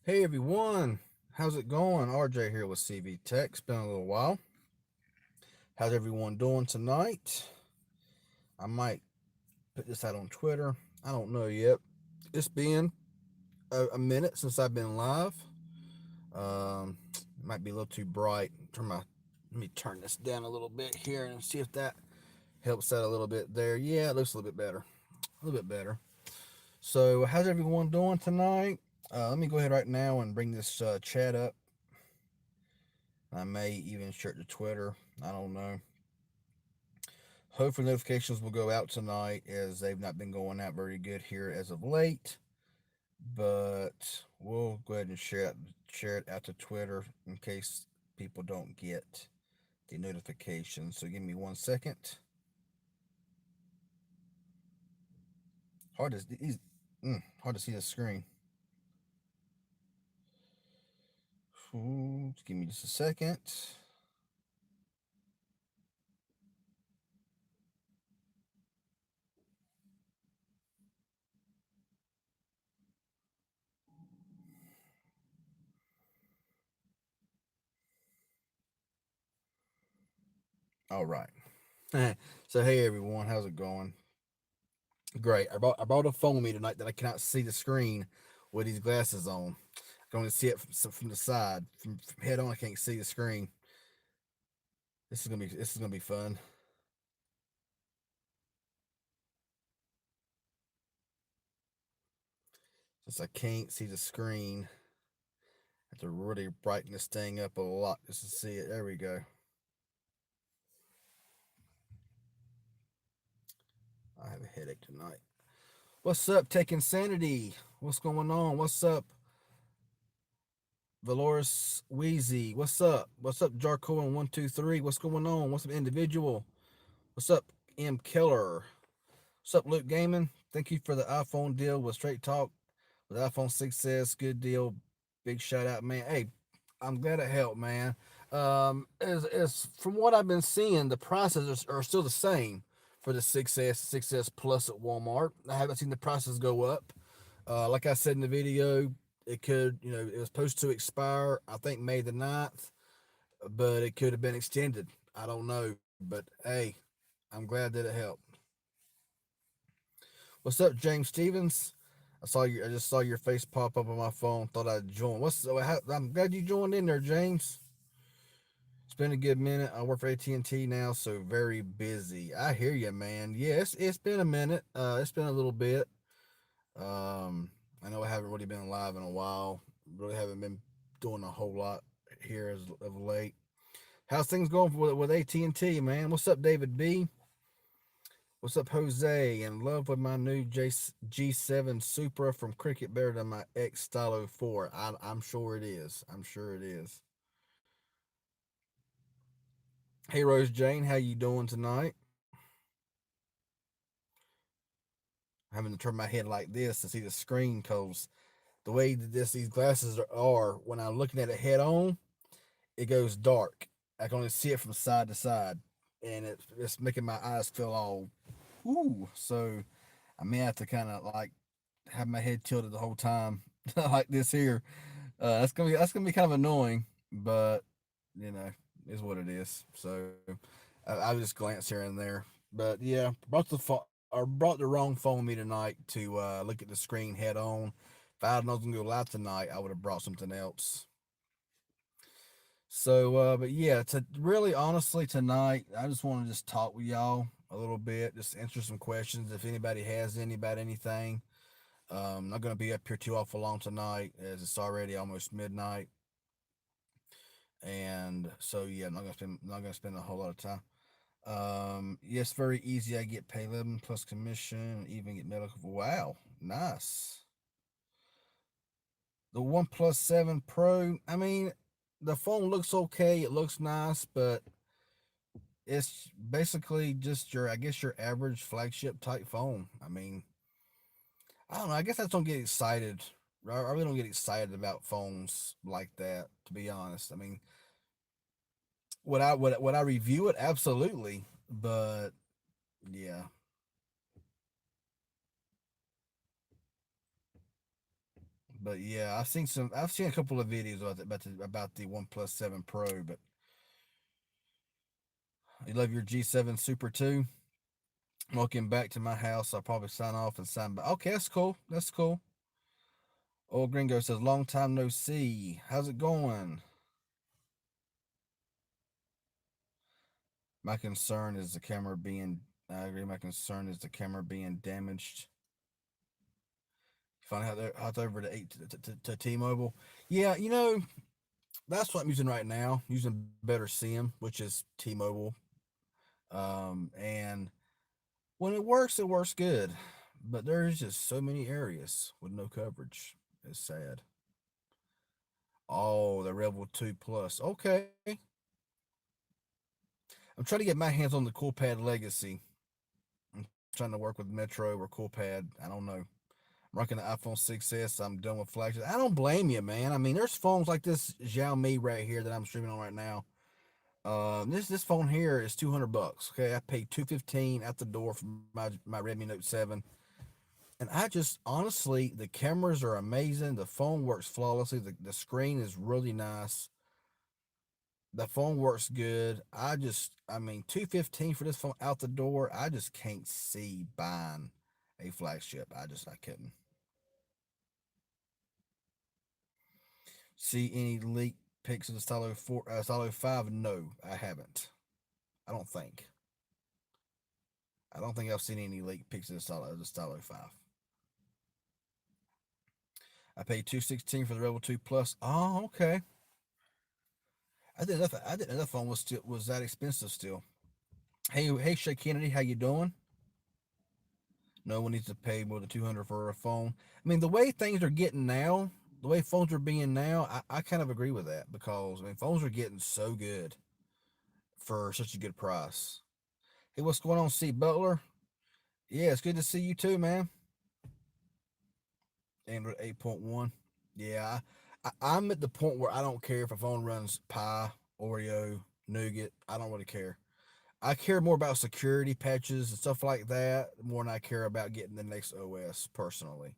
Hey everyone, how's it going? RJ here with CV Tech. It's been a little while. How's everyone doing tonight? I might put this out on Twitter. I don't know yet. It's been a minute since I've been live. It might be a little too bright. Let me turn this down a little bit here and see if that helps out a little bit there. Yeah, it looks a little bit better. A little bit better. So, how's everyone doing tonight? Let me go ahead right now and bring this chat up. I may even share it to Twitter. I don't know. Hopefully, notifications will go out tonight as they've not been going out very good here as of late. But we'll go ahead and share it out to Twitter in case people don't get the notification. So give me 1 second. Hard to hard to see the screen. Ooh, give me just a second. All right. So hey everyone, how's it going? Great. I brought a phone with me tonight that I cannot see the screen with these glasses on. I can only see it from the side. From head on, I can't see the screen. This is gonna be fun. Since I can't see the screen, I have to really brighten this thing up a lot just to see it. There we go. I have a headache tonight. What's up, Tech Insanity? What's going on? What's up, Valoris Wheezy? What's up? What's up, Jarko and 123? What's going on? What's up, individual? What's up, M Killer? What's up, Luke Gaming? Thank you for the iPhone deal with Straight Talk with iPhone 6s. Good deal. Big shout out, man. Hey, I'm glad it helped, man. As from what I've been seeing, the prices are still the same for the 6S, 6S Plus at Walmart. I haven't seen the prices go up. Like I said in the video, it was supposed to expire, I think, May the 9th, but it could have been extended. I don't know. But hey, I'm glad that it helped. What's up, James Stevens? I just saw your face pop up on my phone. Thought I'd join. I'm glad you joined in there, James. It's been a good minute. I work for AT&T now, so very busy. I hear you, man. Yes, it's been a minute. It's been a little bit. I know I haven't really been live in a while. Really haven't been doing a whole lot here as of late. How's things going with AT&T, man? What's up, David B? What's up, Jose? In love with my new G7 Supra from Cricket, better than my X Stylo 4. I'm sure it is. I'm sure it is. Hey, Rose Jane, how you doing tonight? Having to turn my head like this to see the screen, cause the way that these glasses are when I'm looking at it head on, it goes dark. I can only see it from side to side, and it's making my eyes feel all ooh. So I may have to kind of like have my head tilted the whole time like this here. That's gonna be kind of annoying, but you know, is what it is. So I just glance here and there. But yeah, brought the wrong phone with me tonight to look at the screen head on. If I had known I was gonna go live tonight, I would have brought something else. So, but yeah, to really honestly tonight, I just want to just talk with y'all a little bit, just answer some questions if anybody has any about anything. Not gonna be up here too awful long tonight, as it's already almost midnight, and so yeah, I'm not gonna spend a whole lot of time. Yes, very easy. I get paid 11 plus commission, even get medical. Wow, nice. The OnePlus 7 Pro. I mean, the phone looks okay. It looks nice, but it's basically just I guess, your average flagship type phone. I mean, I don't know. I guess I just don't get excited. I really don't get excited about phones like that, to be honest. I mean, would I review it? Absolutely, but yeah. But yeah, I've seen a couple of videos about the OnePlus 7 Pro. But you love your G7 Super too. Looking back to my house, I'll probably sign off and sign back. Okay, that's cool. That's cool. Old Gringo says, long time no see. How's it going? My concern is the camera being. I agree. My concern is the camera being damaged. Find out how it's over to T-Mobile. Yeah, that's what I'm using right now. Using Better SIM, which is T-Mobile. And when it works good. But there's just so many areas with no coverage. It's sad. Oh, the Rebel 2 Plus. Okay. I'm trying to get my hands on the CoolPad Legacy. I'm trying to work with Metro or CoolPad. I don't know. I'm rocking the iPhone 6s. I'm done with flagships. I don't blame you, man. I mean, there's phones like this Xiaomi right here that I'm streaming on right now. This phone here is $200. Okay, I paid $215 at the door for my Redmi Note 7, and I just honestly, the cameras are amazing. The phone works flawlessly. The screen is really nice. The phone works good. I mean, $215 for this phone out the door. I just can't see buying a flagship. I couldn't see any leaked pics of the Stylo 5. No, I haven't. I don't think. I don't think I've seen any leaked pics of the Stylo 5. I paid $216 for the Rebel 2 Plus. Oh, okay. I didn't know that phone was that expensive still. Hey, Shay Kennedy, how you doing? No one needs to pay more than 200 for a phone. I mean, the way things are getting now, the way phones are being now, I kind of agree with that because I mean, phones are getting so good for such a good price. Hey, what's going on, C Butler? Yeah, it's good to see you too, man. Android 8.1. Yeah, I'm at the point where I don't care if a phone runs Pi, Oreo, Nougat. I don't really care. I care more about security patches and stuff like that more than I care about getting the next OS personally.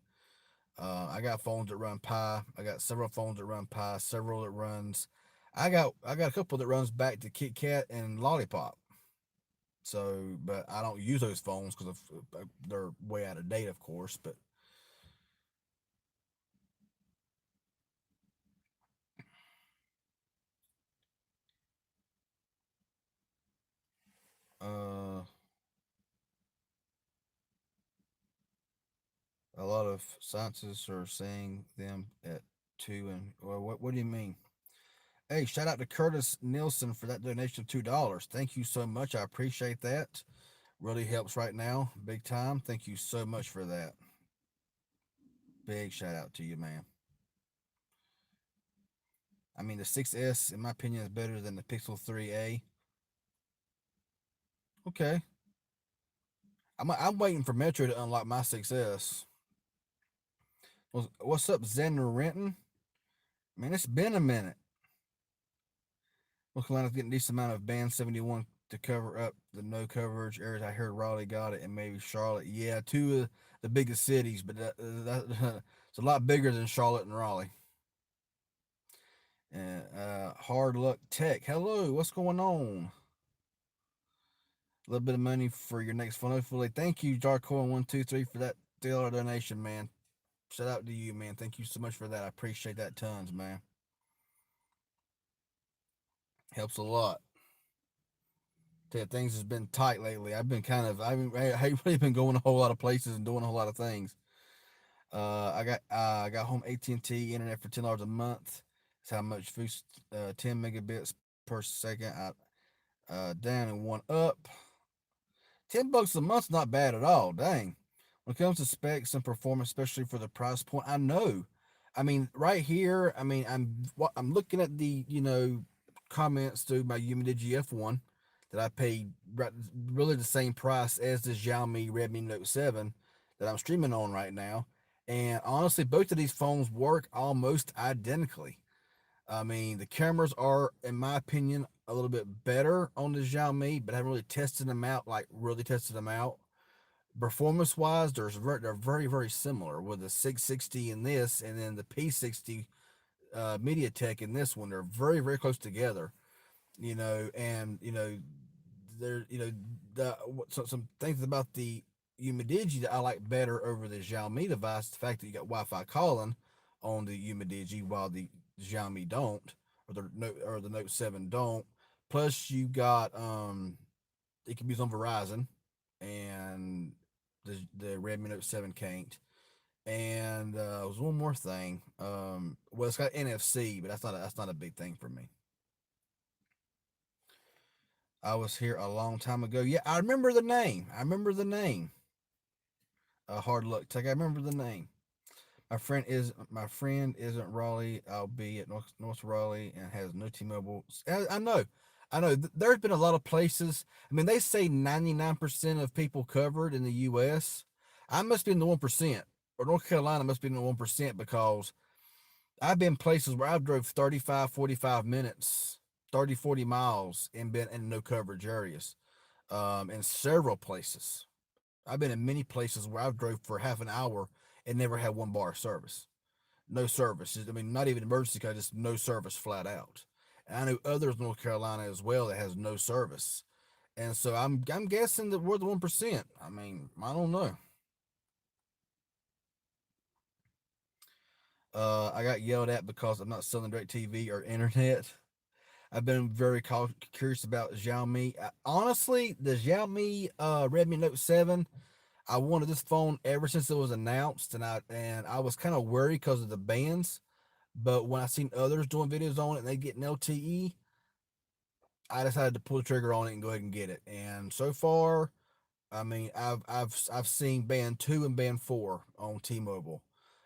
I got phones that run Pi. I got several phones that run Pi. Several that runs. I got a couple that runs back to KitKat and Lollipop. So, but I don't use those phones because they're way out of date, of course. But uh, a lot of scientists are saying them at two. And well, what do you mean? Hey, shout out to Curtis Nielsen for that donation of $2. Thank you so much. I appreciate that. Really helps right now, big time. Thank you so much for that. Big shout out to you, man. I mean, the 6S, in my opinion, is better than the Pixel 3a. Okay, I'm waiting for Metro to unlock my 6S. What's up, Xander Renton? Man, it's been a minute. North Carolina's getting a decent amount of Band 71 to cover up the no coverage areas. I heard Raleigh got it and maybe Charlotte. Yeah, two of the biggest cities, but it's a lot bigger than Charlotte and Raleigh. And Hard Luck Tech. Hello, what's going on? A little bit of money for your next phone. Hopefully, thank you, Darkcoin123 for that $3 donation, man. Shout out to you, man. Thank you so much for that. I appreciate that tons, man. Helps a lot. Tell you, things has been tight lately. I really been going a whole lot of places and doing a whole lot of things. I got home AT&T internet for $10 a month. That's how much 10 megabits per second. Down and one up. $10 a month's not bad at all. Dang. When it comes to specs and performance, especially for the price point, I know. I mean, right here, I mean, I'm looking at the comments to my Umida GF1 that I paid really the same price as the Xiaomi Redmi Note 7 that I'm streaming on right now. And honestly, both of these phones work almost identically. I mean, the cameras are, in my opinion, a little bit better on the Xiaomi, but I haven't really tested them out, like really tested them out. Performance wise, they're very very similar with the 660 in this, and then the P60 MediaTek in this one. They're very very close together. And there, the some things about the Umidigi that I like better over the Xiaomi device. The fact that you got Wi-Fi calling on the Umidigi while the Xiaomi don't, or the Note 7 don't. Plus, you got it can be used on Verizon, and the Redmi Note 7 can't. And there was one more thing. Well, it's got NFC, but that's not a big thing for me. I was here a long time ago. Yeah, I remember the name. I remember the name. Hard luck tech. I remember the name. My friend isn't Raleigh. I'll be at North Raleigh and has no T-Mobile. I know. I know. There's been a lot of places. I mean, they say 99% of people covered in the U.S. I must be in the 1%, or North Carolina must be in the 1% because I've been places where I've drove 35, 45 minutes, 30, 40 miles and been in no coverage areas. In several places. I've been in many places where I've drove for half an hour and never had one bar of service. No service. I mean, not even emergency car, just no service flat out. And I know others in North Carolina as well that has no service. And so I'm guessing that we're the 1%. I mean, I don't know. I got yelled at because I'm not selling direct TV or internet. I've been very curious about Xiaomi. Honestly, the Xiaomi Redmi Note 7, I wanted this phone ever since it was announced, and I was kind of worried because of the bands. But when I seen others doing videos on it and they get an LTE, I decided to pull the trigger on it and go ahead and get it. And so far, I mean, I've seen band 2 and band 4 on T-Mobile.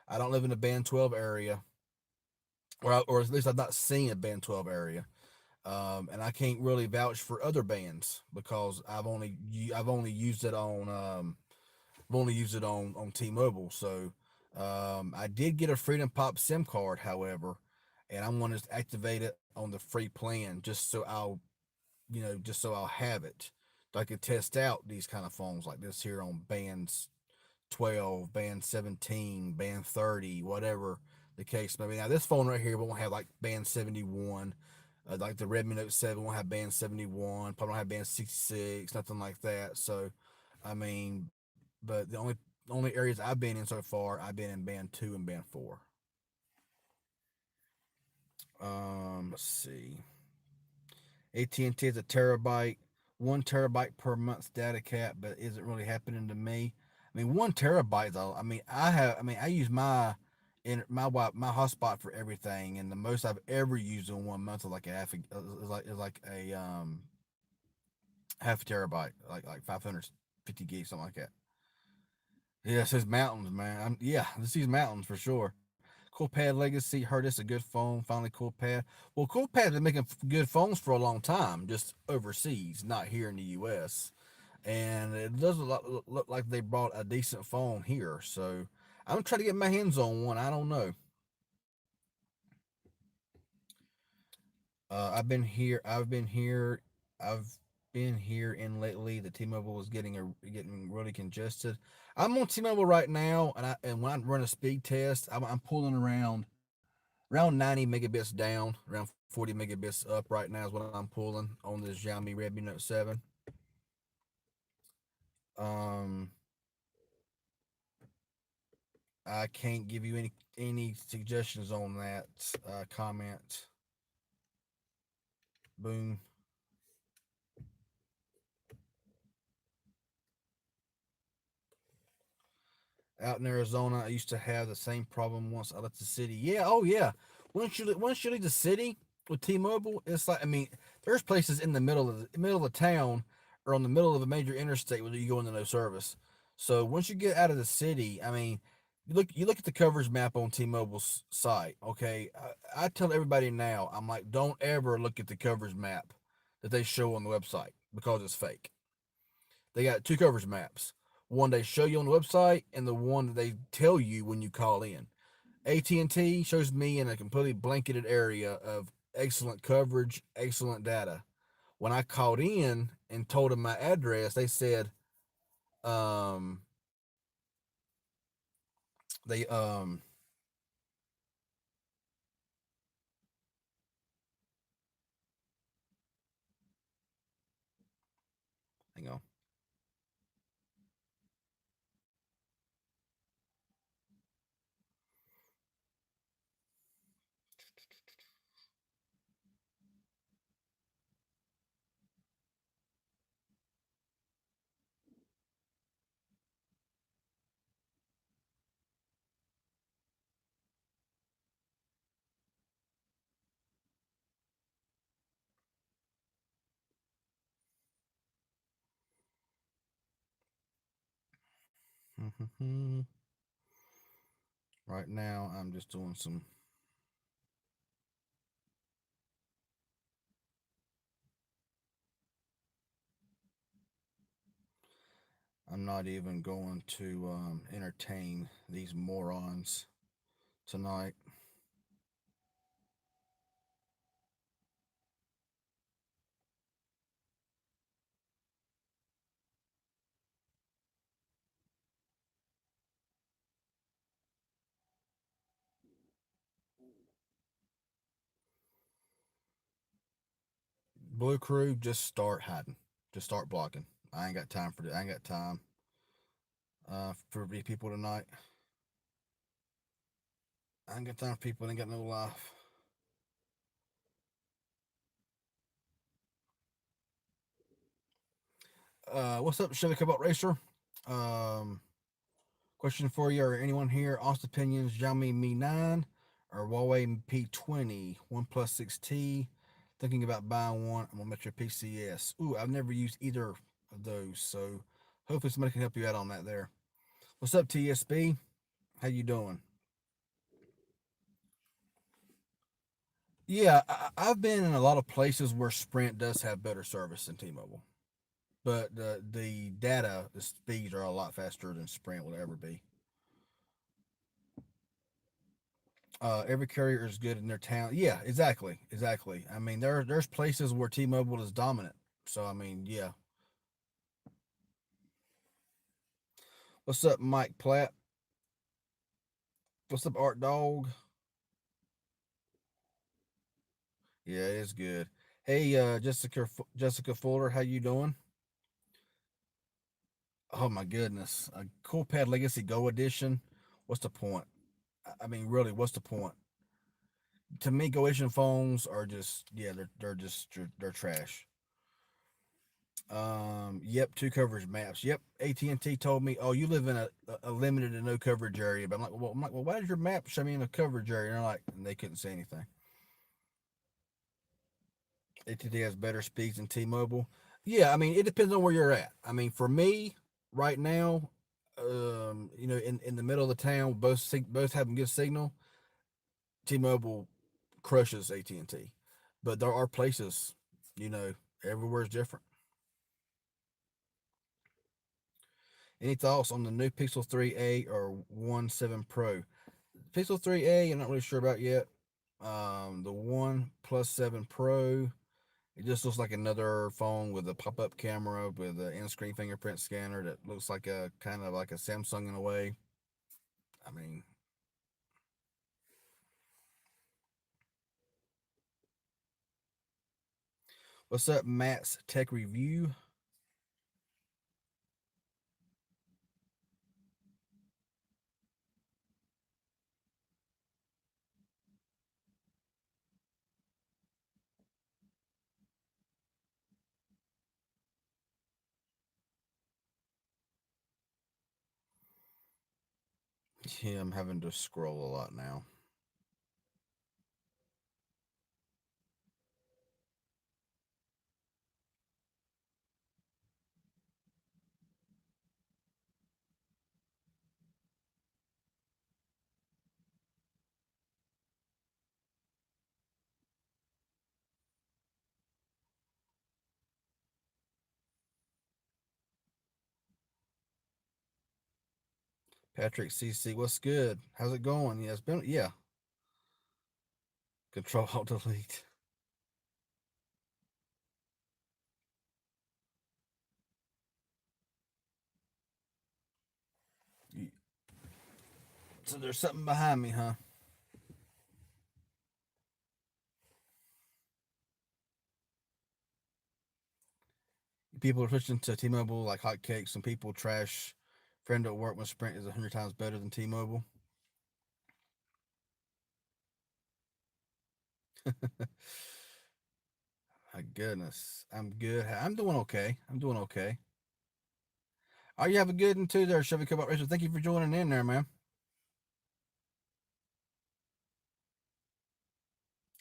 I don't live in the band 12 area, or at least I've not seen a band 12 area. And I can't really vouch for other bands because I've only used it on I've only used it on T-Mobile. So I did get a Freedom Pop SIM card, however, and I'm going to activate it on the free plan just so I'll have it. So I could test out these kind of phones like this here on bands 12, band 17, band 30, whatever the case may be. Now this phone right here won't have like band 71. Like the Redmi Note 7 won't have band 71, probably don't have band 66, nothing like that. So, I mean, but the only areas I've been in so far, I've been in band 2 and band 4. Let's see. AT&T is a terabyte, 1 terabyte per month data cap, but isn't really happening to me. I mean, 1 terabyte though. I use my hotspot for everything, and the most I've ever used in 1 month is like a half a terabyte, like 550 gigs, something like that. Yeah, it says mountains, man. Yeah, this is mountains for sure. CoolPad Legacy heard it's a good phone. Finally, CoolPad. Well, CoolPad's been making good phones for a long time, just overseas, not here in the U.S. And it does look like they brought a decent phone here. So I'm trying to get my hands on one. I don't know. I've been here. I've been here in lately. The T-Mobile is getting really congested. I'm on T-Mobile right now, and when I run a speed test, I'm pulling around 90 megabits down, around 40 megabits up right now is what I'm pulling on this Xiaomi Redmi Note 7. Um, I can't give you any suggestions on that. Comment. Boom. Out in Arizona, I used to have the same problem once I left the city. Yeah, oh yeah. Once you leave the city with T-Mobile, it's like, I mean, there's places in the middle of the town or on the middle of a major interstate where you go into no service. So once you get out of the city, I mean, you look at the coverage map on T-Mobile's site. Okay, I tell everybody now, I'm like, don't ever look at the coverage map that they show on the website because it's fake. They got two coverage maps. One they show you on the website, and the one that they tell you when you call in. AT&T shows me in a completely blanketed area of excellent coverage, excellent data. When I called in and told them my address, they said, Um, they hang on. Right now, I'm just doing some. I'm not even going to entertain these morons tonight. Blue Crew, just start hiding. Just start blocking. I ain't got time for that. I ain't got time for these people tonight. I ain't got time for people that ain't got no life. What's up, Chevy Cobalt Racer? Um, Question for you, or anyone here, Austin Opinions, Xiaomi Mi 9 or Huawei P20, OnePlus 6T. Thinking about buying one. I'm on Metro PCS. Ooh, I've never used either of those, so hopefully somebody can help you out on that there. What's up, TSB? How you doing? Yeah, I've been in a lot of places where Sprint does have better service than T-Mobile, but the data, the speeds are a lot faster than Sprint will ever be. Every carrier is good in their town. Yeah, exactly, exactly. I mean, there's places where T-Mobile is dominant. So I mean, yeah. What's up, Mike Platt? What's up, Art Dog? Yeah, it's good. Hey, Jessica Fuller, how you doing? Oh my goodness, a Coolpad Legacy Go Edition. What's the point? I mean, really, what's the point? To me, Go Edition phones are just yeah, they're trash. Yep, two coverage maps. Yep, AT&T told me, oh, you live in a limited and no coverage area. But I'm like, well, why did your map show me in a coverage area? And they're like, and they couldn't say anything. AT&T has better speeds than T-Mobile. Yeah, I mean, it depends on where you're at. I mean, for me, right now, in the middle of the town, both having good signal. T-Mobile crushes AT&T, but there are places, you know, everywhere's different. Any thoughts on the new Pixel 3a or 1 7 Pro? Pixel 3a, I'm not really sure about yet. The One Plus 7 Pro, it just looks like another phone with a pop-up camera with an in-screen fingerprint scanner that looks like a kind of like a Samsung in a way. I mean, what's up, Matt's Tech Review? Yeah, I'm having to scroll a lot now. Patrick CC, what's good? How's it going? Yeah, it's been yeah. Control Alt Delete. So there's something behind me, huh? People are switching to T-Mobile like hotcakes, and people trash friend at work when Sprint is 100 times better than T-Mobile. My goodness, I'm good. I'm doing okay. I'm doing okay. Oh, you have a good one too, there, Chevy Cobalt Racer. Thank you for joining in there, man.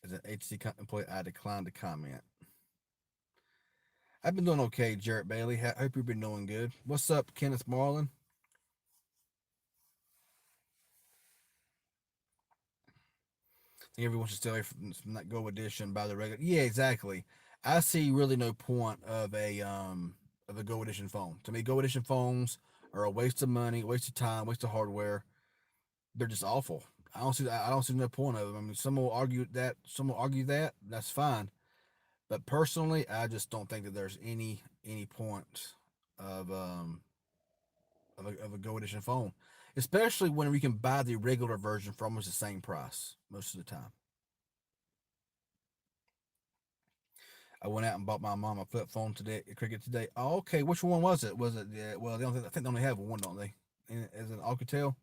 As an HC employee, I declined to comment. I've been doing okay, Jarrett Bailey. Hope you've been doing good. What's up, Kenneth Marlin? I think everyone should stay away from that Go Edition by the regular. Yeah, exactly. I see really no point of a Go Edition phone. To me, Go Edition phones are a waste of money, waste of time, waste of hardware. They're just awful. I don't see no point of them. I mean, some will argue that. Some will argue that. That's fine. But personally, I just don't think that there's any point of of a Go Edition phone, especially when we can buy the regular version for almost the same price most of the time. I went out and bought my mom a flip phone today, a Cricket today. Oh, okay, which one was it? Was it well? I think they only have one, don't they? As an Alcatel.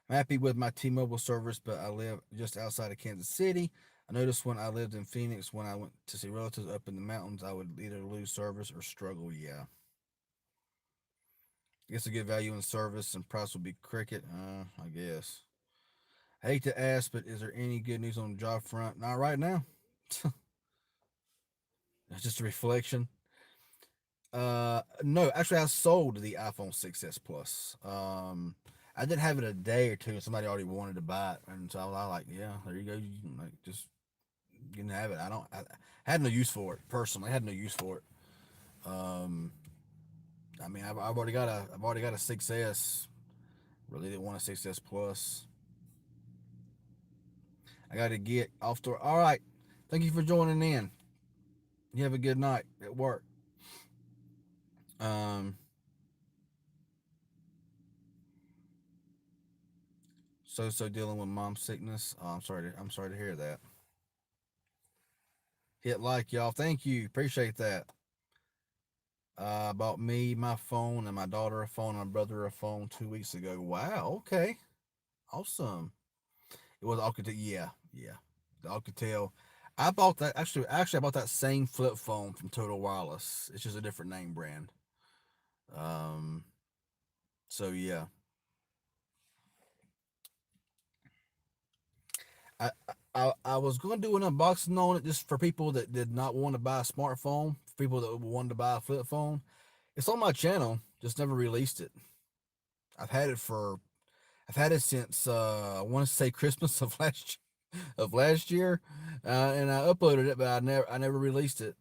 I'm happy with my T-Mobile service, but I live just outside of Kansas City. I noticed when I lived in Phoenix, when I went to see relatives up in the mountains, I would either lose service or struggle. Yeah, I guess a good value in service and price would be Cricket. I guess. I hate to ask, but is there any good news on the job front? Not right now. It's just a reflection. No, actually, I sold the iPhone 6s Plus. I did have it a day or two, and somebody already wanted to buy it, and so I was like, "Yeah, there you go. You can, like, just you can have it." I had no use for it personally. I had no use for it. Um, I mean, I've already got a 6s. Really didn't want a 6s Plus. I got to get off the. All right, thank you for joining in. You have a good night at work. Um, so dealing with mom sickness. Oh, I'm sorry to hear that. Hit like, y'all. Thank you. Appreciate that. Bought me my phone and my daughter a phone and my brother a phone 2 weeks ago. Wow. Okay. Awesome. It was Alcatel. Yeah. Yeah. The Alcatel. I bought that actually I bought that same flip phone from Total Wireless. It's just a different name brand. Um. So yeah. I I was going to do an unboxing on it just for people that did not want to buy a smartphone, for people that wanted to buy a flip phone. It's on my channel, just never released it. I've had it for I've had it since I want to say Christmas of last year, and I uploaded it, but I never released it.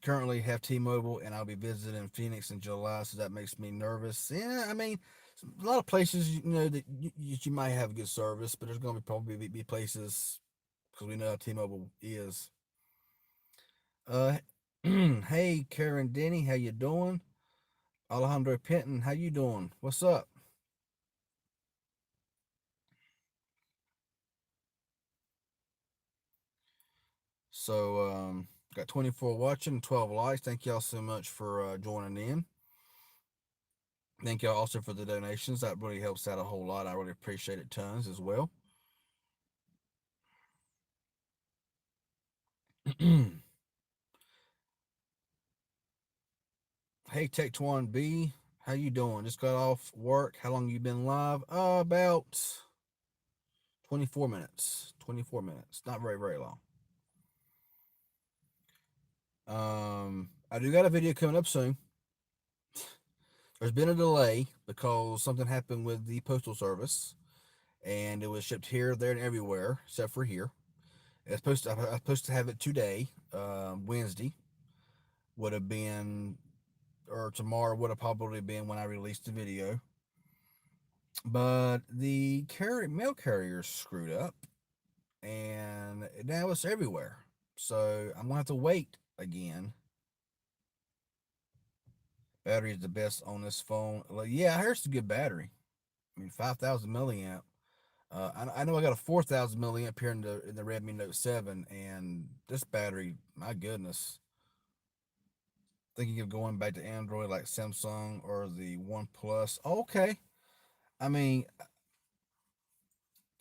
Currently have T-Mobile, and I'll be visiting Phoenix in July, so that makes me nervous. Yeah, I mean, a lot of places you know that you might have good service, but there's going to probably be places because we know how T-Mobile is. Uh, hey Karen Denny, how you doing? Alejandro Penton, how you doing? What's up? Got 24 watching, 12 likes. Thank y'all so much for joining in. Thank y'all also for the donations. That really helps out a whole lot. I really appreciate it tons as well. Hey Tech Twan B, how you doing? Just got off work. How long you been live? About 24 minutes. 24 minutes. Not very long. I do got a video coming up soon. There's been a delay because something happened with the postal service, and it was shipped here, there, and everywhere except for here. I was supposed to have it today, Wednesday would have been, or tomorrow would have probably been when I released the video. But the mail carrier screwed up, and now it's everywhere. So I'm gonna have to wait again Battery is the best on this phone. Like, yeah, I heard it's a good battery. I mean, 5,000 milliamp. I know I got a 4,000 milliamp here in the Redmi Note 7, and this battery, my goodness. Thinking of going back to Android like Samsung or the OnePlus. Okay. I mean,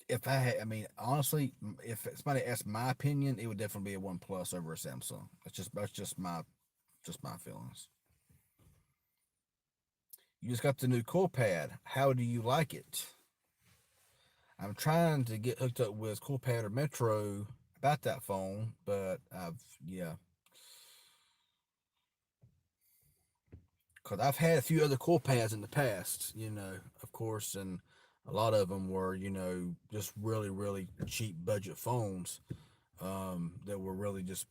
I mean, honestly, if somebody asked my opinion, it would definitely be a OnePlus over a Samsung. That's just my feelings. You just got the new CoolPad. How do you like it? I'm trying to get hooked up with CoolPad or Metro about that phone, but yeah, because I've had a few other CoolPads in the past, of course, and a lot of them were, just really, really cheap budget phones that were really just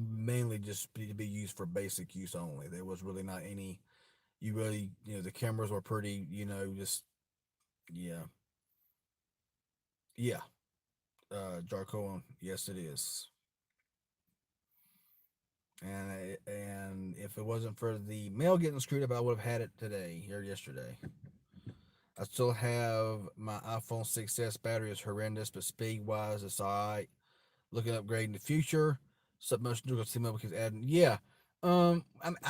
mainly just to be used for basic use only. There was really not any. You really, the cameras were pretty, just yeah, yeah. Jarko, yes, it is. And if it wasn't for the mail getting screwed up, I would have had it today or yesterday. I still have my iPhone 6s battery is horrendous, but speed wise, it's all right. Looking at upgrading the future. Submotion dual T-Mobile because adding, yeah. I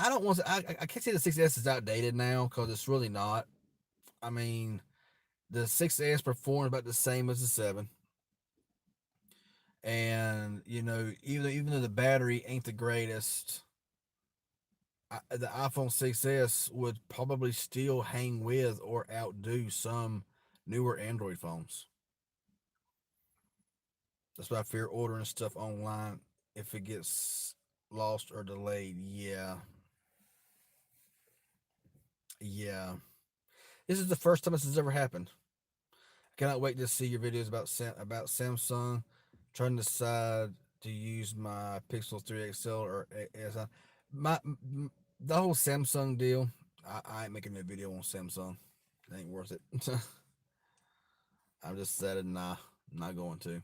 don't want to. I can't say the 6S is outdated now because it's really not. I mean, the 6S performed about the same as the 7, and even though the battery ain't the greatest, the iPhone 6S would probably still hang with or outdo some newer Android phones. That's why I fear ordering stuff online if it gets lost or delayed. Yeah, yeah. This is the first time this has ever happened. I cannot wait to see your videos about Samsung. Trying to decide to use my Pixel 3 XL or SI. My the whole Samsung deal. I ain't making a video on Samsung. It ain't worth it. I'm just said nah, I'm not going to.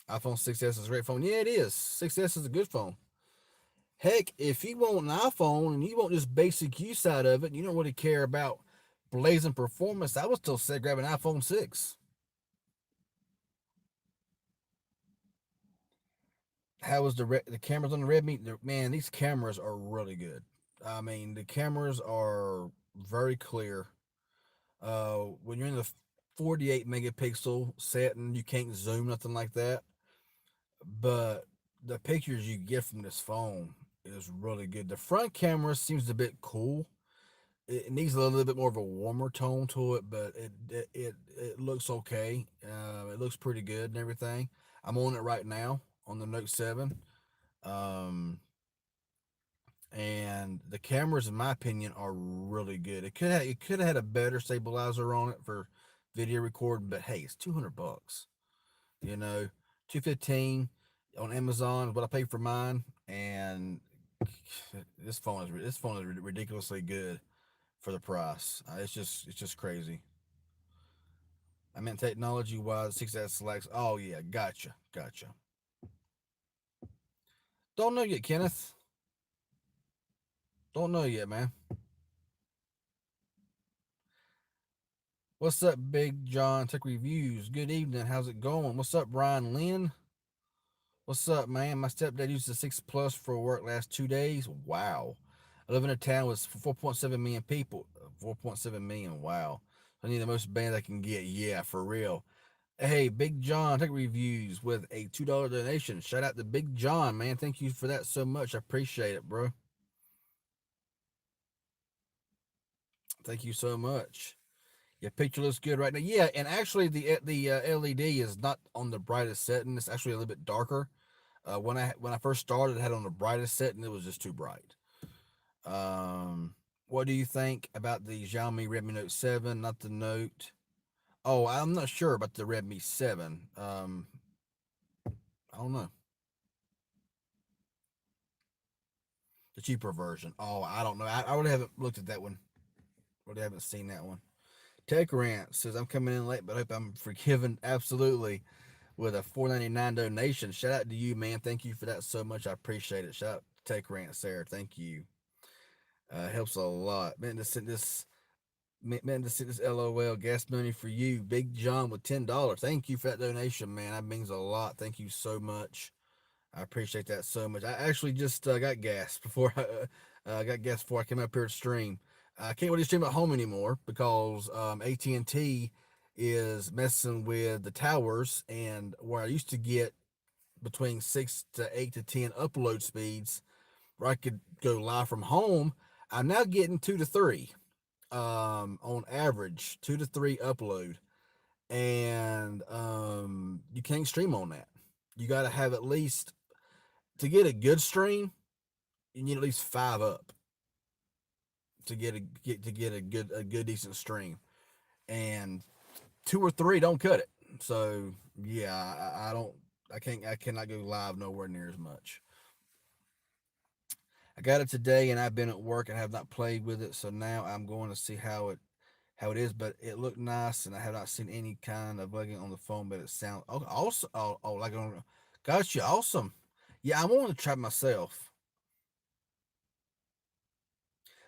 iPhone 6S is a great phone. Yeah, it is. 6S is a good phone. Heck, if you want an iPhone and you want just basic use out of it, and you don't really care about blazing performance, I would still say grab an iPhone 6. How was the cameras on the Redmi? Man, these cameras are really good. I mean, the cameras are very clear. When you're in the 48 megapixel setting, you can't zoom nothing like that. But the pictures you get from this phone is really good. The front camera seems a bit cool. It needs a little bit more of a warmer tone to it, but it looks okay. It looks pretty good and everything. I'm on it right now on the Note 7. Um, and the cameras, in my opinion, are really good. It could have had a better stabilizer on it for video recording, but hey, it's $200. You know, 215 on Amazon is what I paid for mine, and this phone is ridiculously good for the price. It's just crazy. I mean, technology wise, 6S selects. Oh yeah, gotcha. Don't know yet, Kenneth. Don't know yet, man. What's up, Big John Tech Reviews? Good evening. How's it going? What's up, Brian Lynn? What's up, man? My stepdad used the 6 Plus for work last 2 days. Wow. I live in a town with 4.7 million people. 4.7 million. Wow. I need the most band I can get. Yeah, for real. Hey, Big John Tech Reviews with a $2 donation. Shout out to Big John, man. Thank you for that so much. I appreciate it, bro. Thank you so much. Your picture looks good right now. Yeah, and actually the LED is not on the brightest setting. It's actually a little bit darker. When I first started, I had it on the brightest setting. It was just too bright. Um, what do you think about the Xiaomi Redmi Note 7, not the Note? Oh, I'm not sure about the Redmi 7. I don't know. The cheaper version. Oh, I don't know. I really haven't looked at that one. Really haven't seen that one. Tech Rant says I'm coming in late, but I hope I'm forgiven. Absolutely. With a 4.99 donation. Shout out to you, man. Thank you for that so much. I appreciate it. Shout out to Tech Rant, Sarah. Thank you. Helps a lot. Man, to send this LOL gas money for you, Big John with $10. Thank you for that donation, man. That means a lot. Thank you so much. I appreciate that so much. I actually just got gas before I came up here to stream. I can't really stream at home anymore because AT&T is messing with the towers, and where I used to get between 6 to 8 to 10 upload speeds, where I could go live from home, I'm now getting 2 to 3 on average, 2 to 3 upload, and you can't stream on that. You got to have at least to get a good stream. You need at least 5 up to get a good decent stream, and 2 or 3 don't cut it. So yeah, I don't. I cannot go live nowhere near as much. I got it today, and I've been at work and have not played with it. So now I'm going to see how it is. But it looked nice, and I have not seen any kind of bugging on the phone. But it sounds awesome. Like on, gotcha, awesome. Yeah, I want to try myself.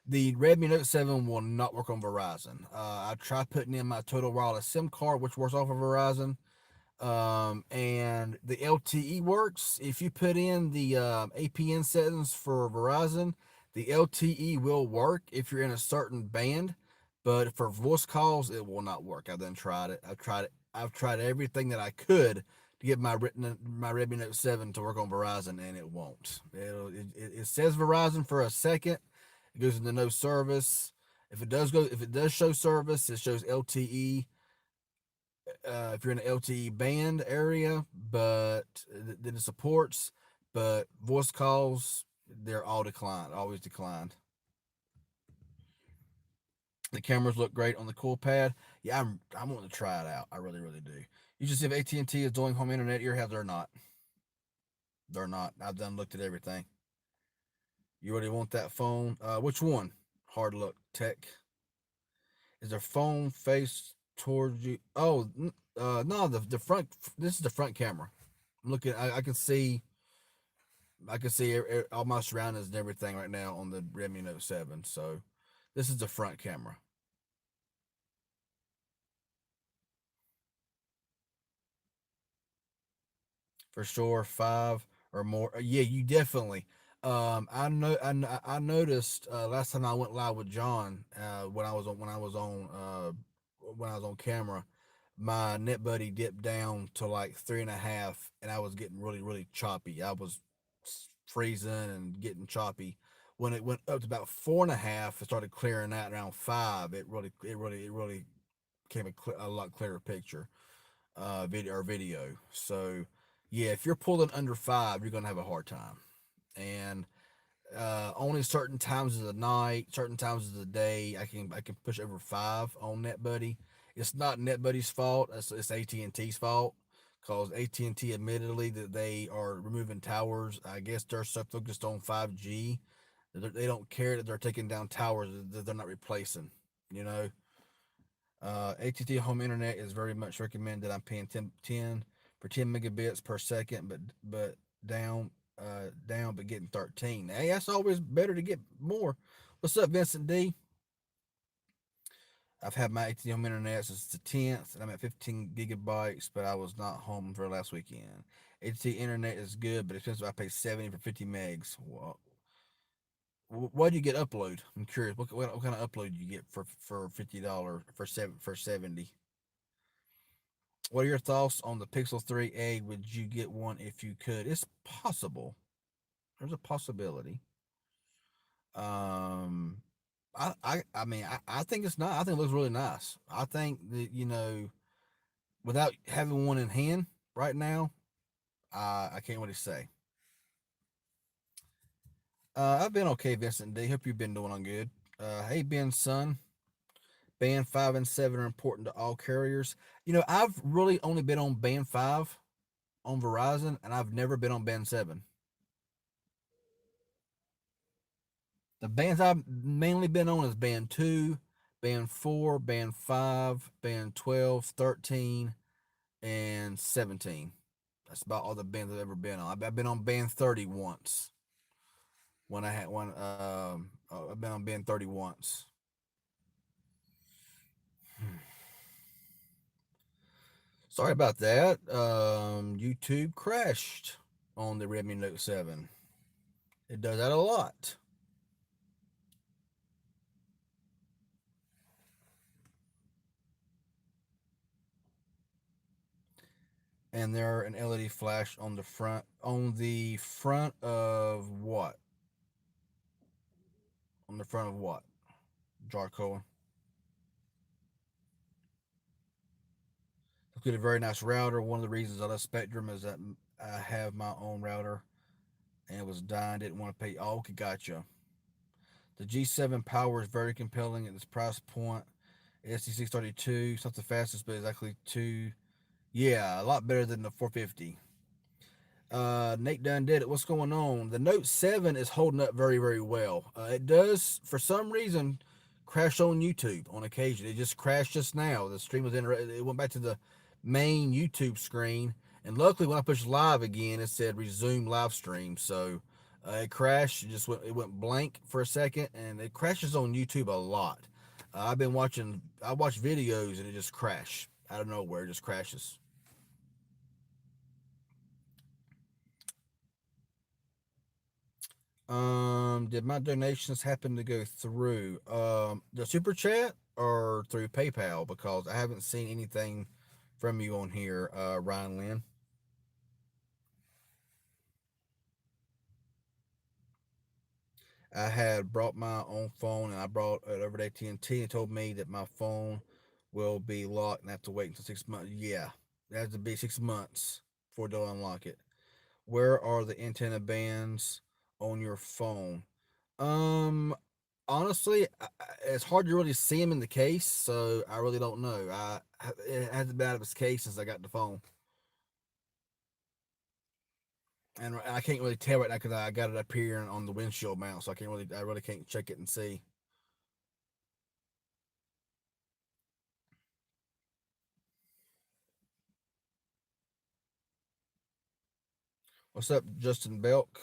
The Redmi Note 7 will not work on Verizon. I tried putting in my Total Wireless SIM card, which works off of Verizon, and the LTE works. If you put in the APN settings for Verizon, the LTE will work if you're in a certain band, but for voice calls, it will not work. I've then tried it. I've tried everything that I could to get my Redmi Note 7 to work on Verizon, and it won't. It says Verizon for a second. It goes into no service. If it does show service, it shows LTE if you're in an LTE band area, but then it supports. But voice calls, they're all declined, always declined. The cameras look great on the cool pad. Yeah, I'm wanting to try it out. I really, really do. You just see if AT&T is doing home internet ear have they're not. They're not. I've done looked at everything. You really want that phone? Which one? Hard look. Tech. Is their phone face towards you? Oh, no. The front. This is the front camera. I'm looking. I can see. I can see all my surroundings and everything right now on the Redmi Note 7. So this is the front camera. For sure, 5 or more. Yeah, you definitely. I noticed last time I went live with John when I was on camera, my net buddy dipped down to like 3.5, and I was getting really really choppy. I was freezing and getting choppy. When it went up to about 4.5, it started clearing out around 5. It really came a lot clearer picture video. So yeah, if you're pulling under 5, you're gonna have a hard time. And only certain times of the night, certain times of the day, I can push over 5 on NetBuddy. It's not NetBuddy's fault. It's AT&T's fault because AT&T admittedly that they are removing towers. I guess they're so focused on 5G that they don't care that they're taking down towers that they're not replacing. You know, AT&T home internet is very much recommended. I'm paying 10 for 10 megabits per second, but down, but getting 13. Hey, that's always better to get more. What's up, Vincent D? I've had my AT&T home internet since the 10th, and I'm at 15 gigabytes, but I was not home for last weekend. AT&T internet is good, but expensive. I pay 70 for 50 megs. Well, why do you get upload? I'm curious. What kind of upload do you get for $50 for 70? What are your thoughts on the Pixel 3a? Would you get one if you could? It's possible. There's a possibility. Um, I mean, I think it's not. I think it looks really nice. I think that without having one in hand right now, I can't really say. I've been okay, Vincent D. Hope you've been doing on good. Hey, Ben, son. Band 5 and 7 are important to all carriers. I've really only been on Band 5 on Verizon, and I've never been on Band 7. The bands I've mainly been on is Band 2, Band 4, Band 5, Band 12, 13, and 17. That's about all the bands I've ever been on. I've been on Band 30 once. when I had one. I've been on Ben 30 once. Sorry about that. YouTube crashed on the Redmi Note 7. It does that a lot. And there an LED flash on the front. On the front of what? On the front of what? Jarko. It's got a very nice router. One of the reasons I love Spectrum is that I have my own router and it was dying. Didn't want to pay. Oh, okay, gotcha. The G7 power is very compelling at this price point. SD632, it's not the fastest, but it's actually two. Yeah, a lot better than the 450. Nate Dunn did it. What's going on? The Note 7 is holding up very, very well. It does, for some reason, crash on YouTube on occasion. It just crashed just now. The stream was it went back to the main YouTube screen, and luckily when I pushed live again, it said resume live stream. So it crashed. It went blank for a second, and it crashes on YouTube a lot. I watch videos and it just crashed out of nowhere. It just crashes. Did my donations happen to go through the super chat or through PayPal? Because I haven't seen anything from you on here, Ryan Lynn. I had brought my own phone and I brought it over to AT&T and told me that my phone will be locked and I have to wait until 6 months. Yeah, it has to be 6 months before they'll unlock it. Where are the antenna bands on your phone? Um, Honestly, it's hard to really see him in the case, so I really don't know. It hasn't been out of his case since I got the phone, and I can't really tell right now because I got it up here on the windshield mount, so I really can't check it and see. What's up, Justin Belk?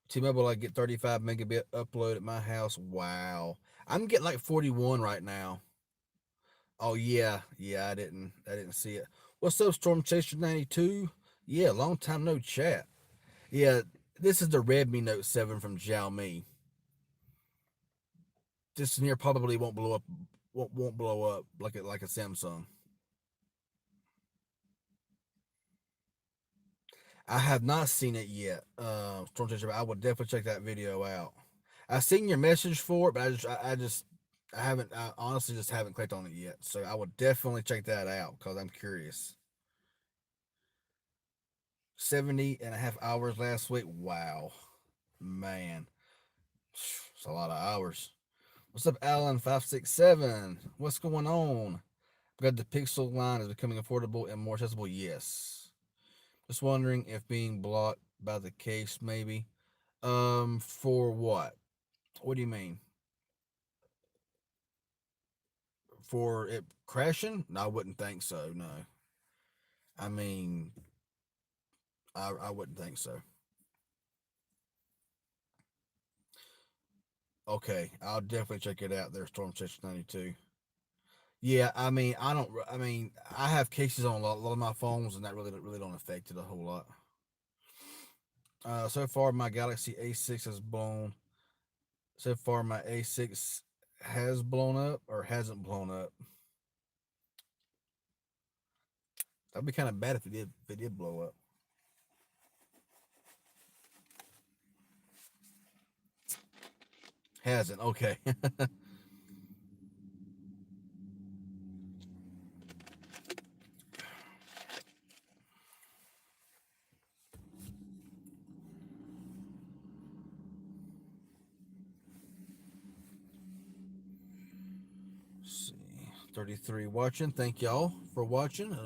T-Mobile, I get 35 megabit upload at my house. Wow, I'm getting like 41 right now. Oh yeah, yeah. I didn't see it. What's up, Storm Chaser 92? Yeah, long time no chat. Yeah, this is the Redmi Note 7 from Xiaomi. This in here probably won't blow up. Won't blow up like a Samsung. I have not seen it yet. Storm Chaser, I would definitely check that video out. I've seen your message for it, but I haven't. I honestly just haven't clicked on it yet. So I would definitely check that out because I'm curious. 70 and a half hours last week. Wow, man, it's a lot of hours. What's up, Alan567? What's going on? Glad the Pixel line is becoming affordable and more accessible. Yes. Just wondering if being blocked by the case, maybe. For what? What do you mean? For it crashing? No, I wouldn't think so. No. I mean, I wouldn't think so. Okay, I'll definitely check it out there, Storm 692. Yeah, I mean, I don't. I mean, I have cases on a lot of my phones, and that really don't affect it a whole lot. So far, my Galaxy A6 has blown. So far, my A6 has blown up or hasn't blown up. That'd be kind of bad if it did blow up. Hasn't. Okay. 33 watching. Thank y'all for watching.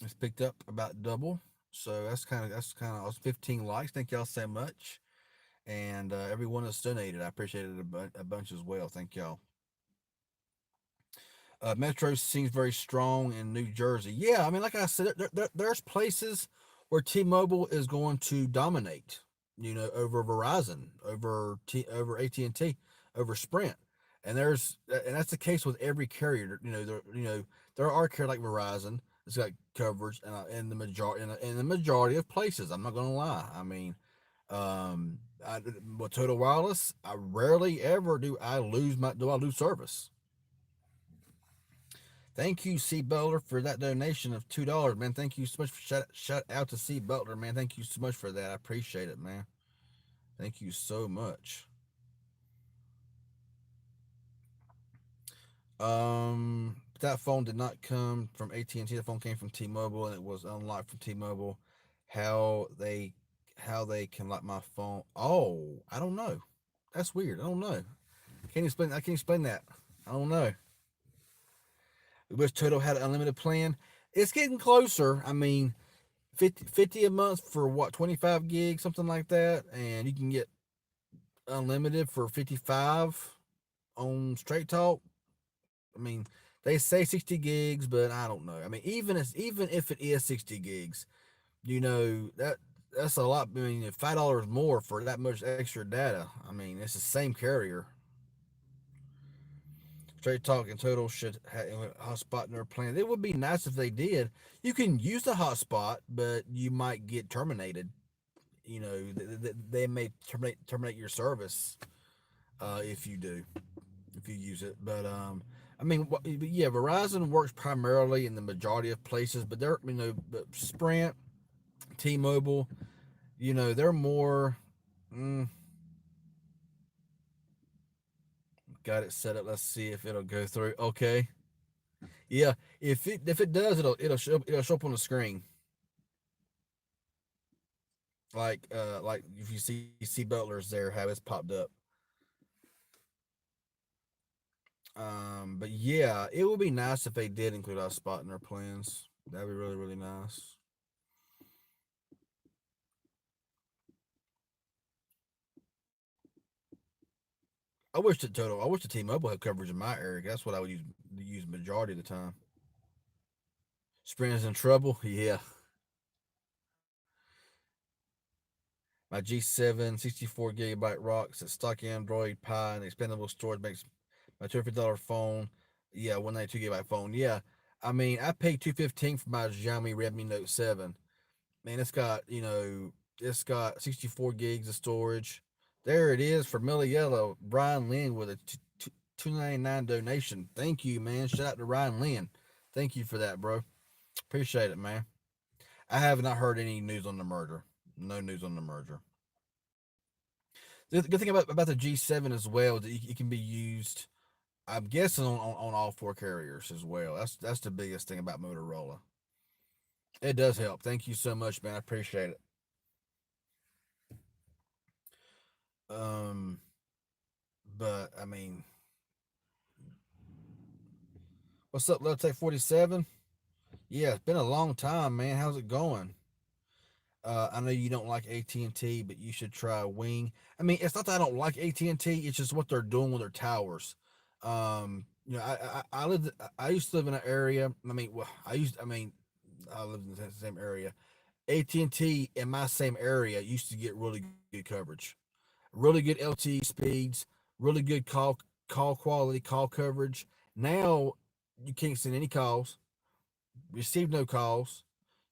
It's picked up about double. So that's kind of I was 15 likes. Thank y'all so much. And everyone that's donated, I appreciate it a bunch as well. Thank y'all. Metro seems very strong in New Jersey. Yeah, I mean, like I said, there's places where T-Mobile is going to dominate. over Verizon, over AT&T, over Sprint. And that's the case with every carrier. There are carriers like Verizon that's got coverage in the majority of places. I'm not gonna lie. I mean, with Total Wireless, I rarely ever do I lose service. Thank you, C Butler, for that donation of $2, man. Thank you so much. Shout out to C Butler, man. Thank you so much for that. I appreciate it, man. Thank you so much. That phone did not come from AT&T. The phone came from T-Mobile, and it was unlocked from T-Mobile. How they how they can lock my phone? Oh, I don't know. That's weird. I don't know. I can't explain that. I don't know. We wish Toto had an unlimited plan. It's getting closer. I mean, 50 a month for what, 25 gigs, something like that, and you can get unlimited for 55 on Straight Talk. I mean, they say 60 gigs, but I don't know. I mean, even if it is 60 gigs, that's a lot. I mean, $5 more for that much extra data. I mean, it's the same carrier. Straight Talk and Total should have a hotspot in their plan. It would be nice if they did. You can use the hotspot, but you might get terminated. They may terminate your service if you do, if you use it. I mean, yeah, Verizon works primarily in the majority of places, but but Sprint, T-Mobile, they're more. Mm, got it set up. Let's see if it'll go through. Okay, yeah. If it does, it'll show up on the screen. Like if you see Butler's there, have it's popped up. But yeah, it would be nice if they did include our spot in their plans. That'd be really, really nice. I wish the T-Mobile had coverage in my area. That's what I would use majority of the time. Sprint is in trouble. Yeah, my G7 64 gigabyte rocks at stock Android Pie and expandable storage makes my $250 phone. Yeah, 192 gigabyte phone. Yeah, I mean I paid 215 for my Xiaomi Redmi Note 7. Man, it's got 64 gigs of storage. There it is for Millie Yellow. Brian Lynn with a 299 donation. Thank you, man. Shout out to Ryan Lynn. Thank you for that, bro. Appreciate it, man. I have not heard any news on the murder. No news on the merger. The good thing about the G7 as well is that it can be used. I'm guessing on all four carriers as well. That's the biggest thing about Motorola. It does help. Thank you so much, man. I appreciate it. Um, but I mean, what's up, Let's Take 47? Yeah, it's been a long time, man. How's it going? I know you don't like AT&T, but you should try Wing. I mean, it's not that I don't like AT&T. It's just what they're doing with their towers. I used to live in an area. I mean, I lived in the same area. AT&T in my same area used to get really good coverage, really good LTE speeds, really good call quality, call coverage. Now you can't send any calls, receive no calls.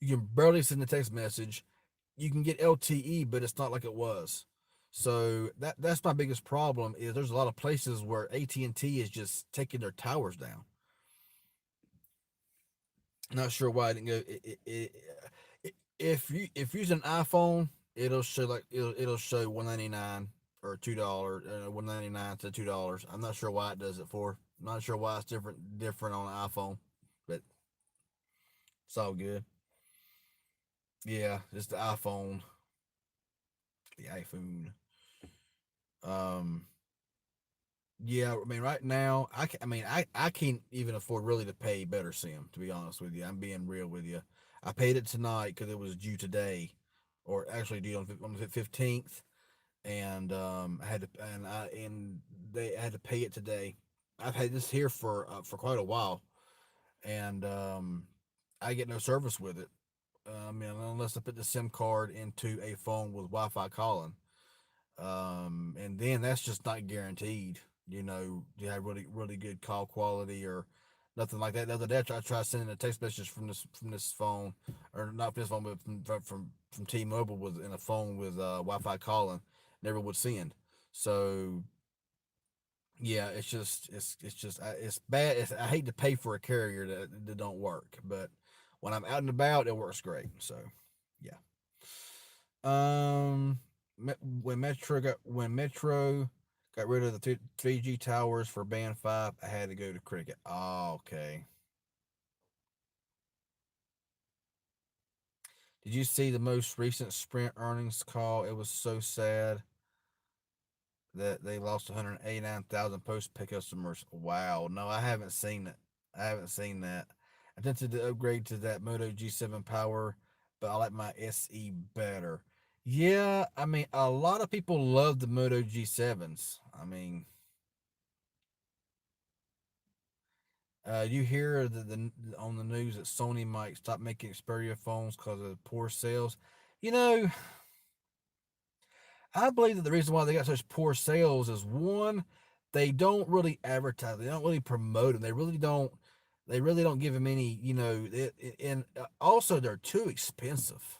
You can barely send a text message. You can get LTE, but it's not like it was. So that's my biggest problem is there's a lot of places where AT&T is just taking their towers down. Not sure why I didn't go. If you use an iPhone, it'll show 199 or $2, 199 to $2. I'm not sure why it does it for. I'm not sure why it's different on an iPhone, but it's all good. Yeah, it's the iPhone. Um, yeah, I mean, right now, I can't even afford really to pay better sim. To be honest with you, I'm being real with you. I paid it tonight because it was due today, or actually due on the 15th, and I had to and they had to pay it today. I've had this here for quite a while, and I get no service with it. I mean, unless I put the SIM card into a phone with Wi-Fi calling, and then that's just not guaranteed. You know, you have really good call quality or nothing like that. The other day, I tried sending a text message from this phone, or not from this phone, but from T-Mobile was in a phone with Wi-Fi calling, never would send. So yeah, it's bad. I hate to pay for a carrier that don't work, but when I'm out and about, it works great. So yeah. Um, when Metro got rid of the 3G towers for Band 5, I had to go to Cricket. Oh, okay. Did you see the most recent Sprint earnings call? It was so sad that they lost 189,000 post-pay customers. Wow. No, I haven't seen it. I haven't seen that. I attempted to upgrade to that Moto G7 Power, but I like my SE better. Yeah, I mean, a lot of people love the Moto G7s. I mean, you hear on the news that Sony might stop making Xperia phones because of poor sales. You know, I believe that the reason why they got such poor sales is one, they don't really advertise, they don't really promote them, they really don't. They really don't give them any, and also they're too expensive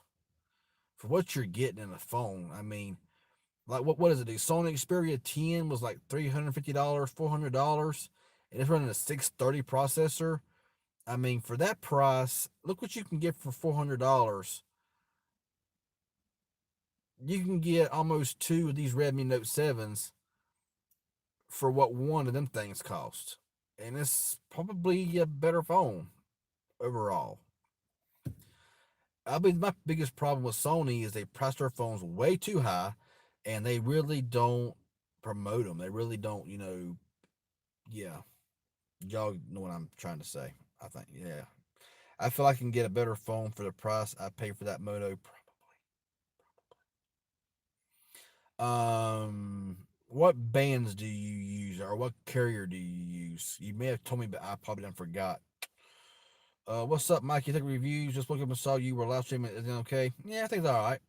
for what you're getting in a phone. I mean, like what is it? The Sony Xperia 10 was like $350, $400, and it's running a 630 processor. I mean, for that price, look what you can get for $400. You can get almost two of these Redmi Note 7s for what one of them things cost. And it's probably a better phone overall. I mean, my biggest problem with Sony is they price their phones way too high and they really don't promote them. They really don't, yeah. Y'all know what I'm trying to say. I think, yeah. I feel I can get a better phone for the price I pay for that Moto. What bands do you use, or what carrier do you use? You may have told me, but I probably done forgot. What's up, Mike? You think reviews? Just looking and saw you were live streaming. Is it okay? Yeah, I think it's all right.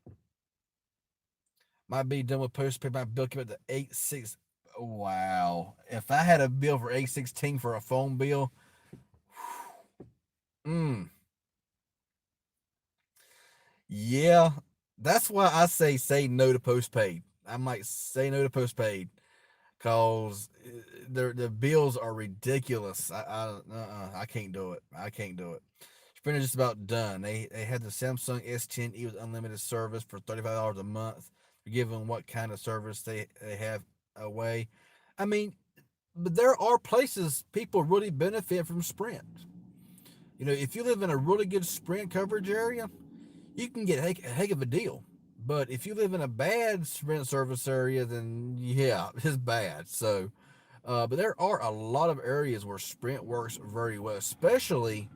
Might be done with postpaid. My bill came at the 8-6. Wow. If I had a bill for 816 for a phone bill, mm, yeah, that's why I say no to postpaid. I might say no to postpaid because the bills are ridiculous. I can't do it. I can't do it. Sprint is just about done. They had the Samsung S10e with unlimited service for $35 a month. Given what kind of service they have away, I mean, but there are places people really benefit from Sprint. If you live in a really good Sprint coverage area, you can get a heck of a deal. But if you live in a bad Sprint service area, then yeah, it's bad. So, but there are a lot of areas where Sprint works very well, especially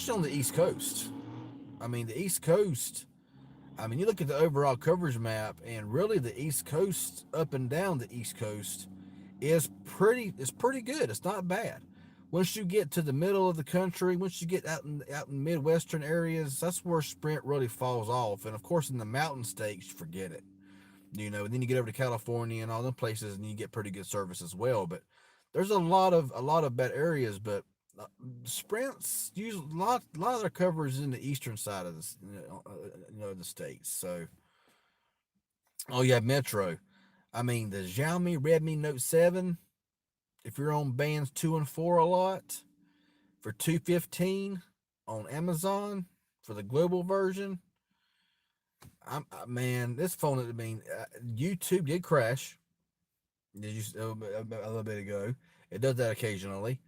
on the East Coast. I mean, the East Coast. I mean, you look at the overall coverage map, and really the East Coast, up and down the East Coast, is pretty. It's pretty good. It's not bad. Once you get to the middle of the country, once you get out in Midwestern areas, that's where Sprint really falls off. And of course, in the mountain states, forget it. And then you get over to California and all them places, and you get pretty good service as well. But there's a lot of bad areas, but Sprint's use a lot of their coverage in the eastern side of the states. So, oh yeah, Metro. I mean, the Xiaomi Redmi Note 7. If you're on bands 2 and 4 a lot, for 215 on Amazon for the global version. Man, this phone. I mean, YouTube did crash. Did you a little bit ago? It does that occasionally.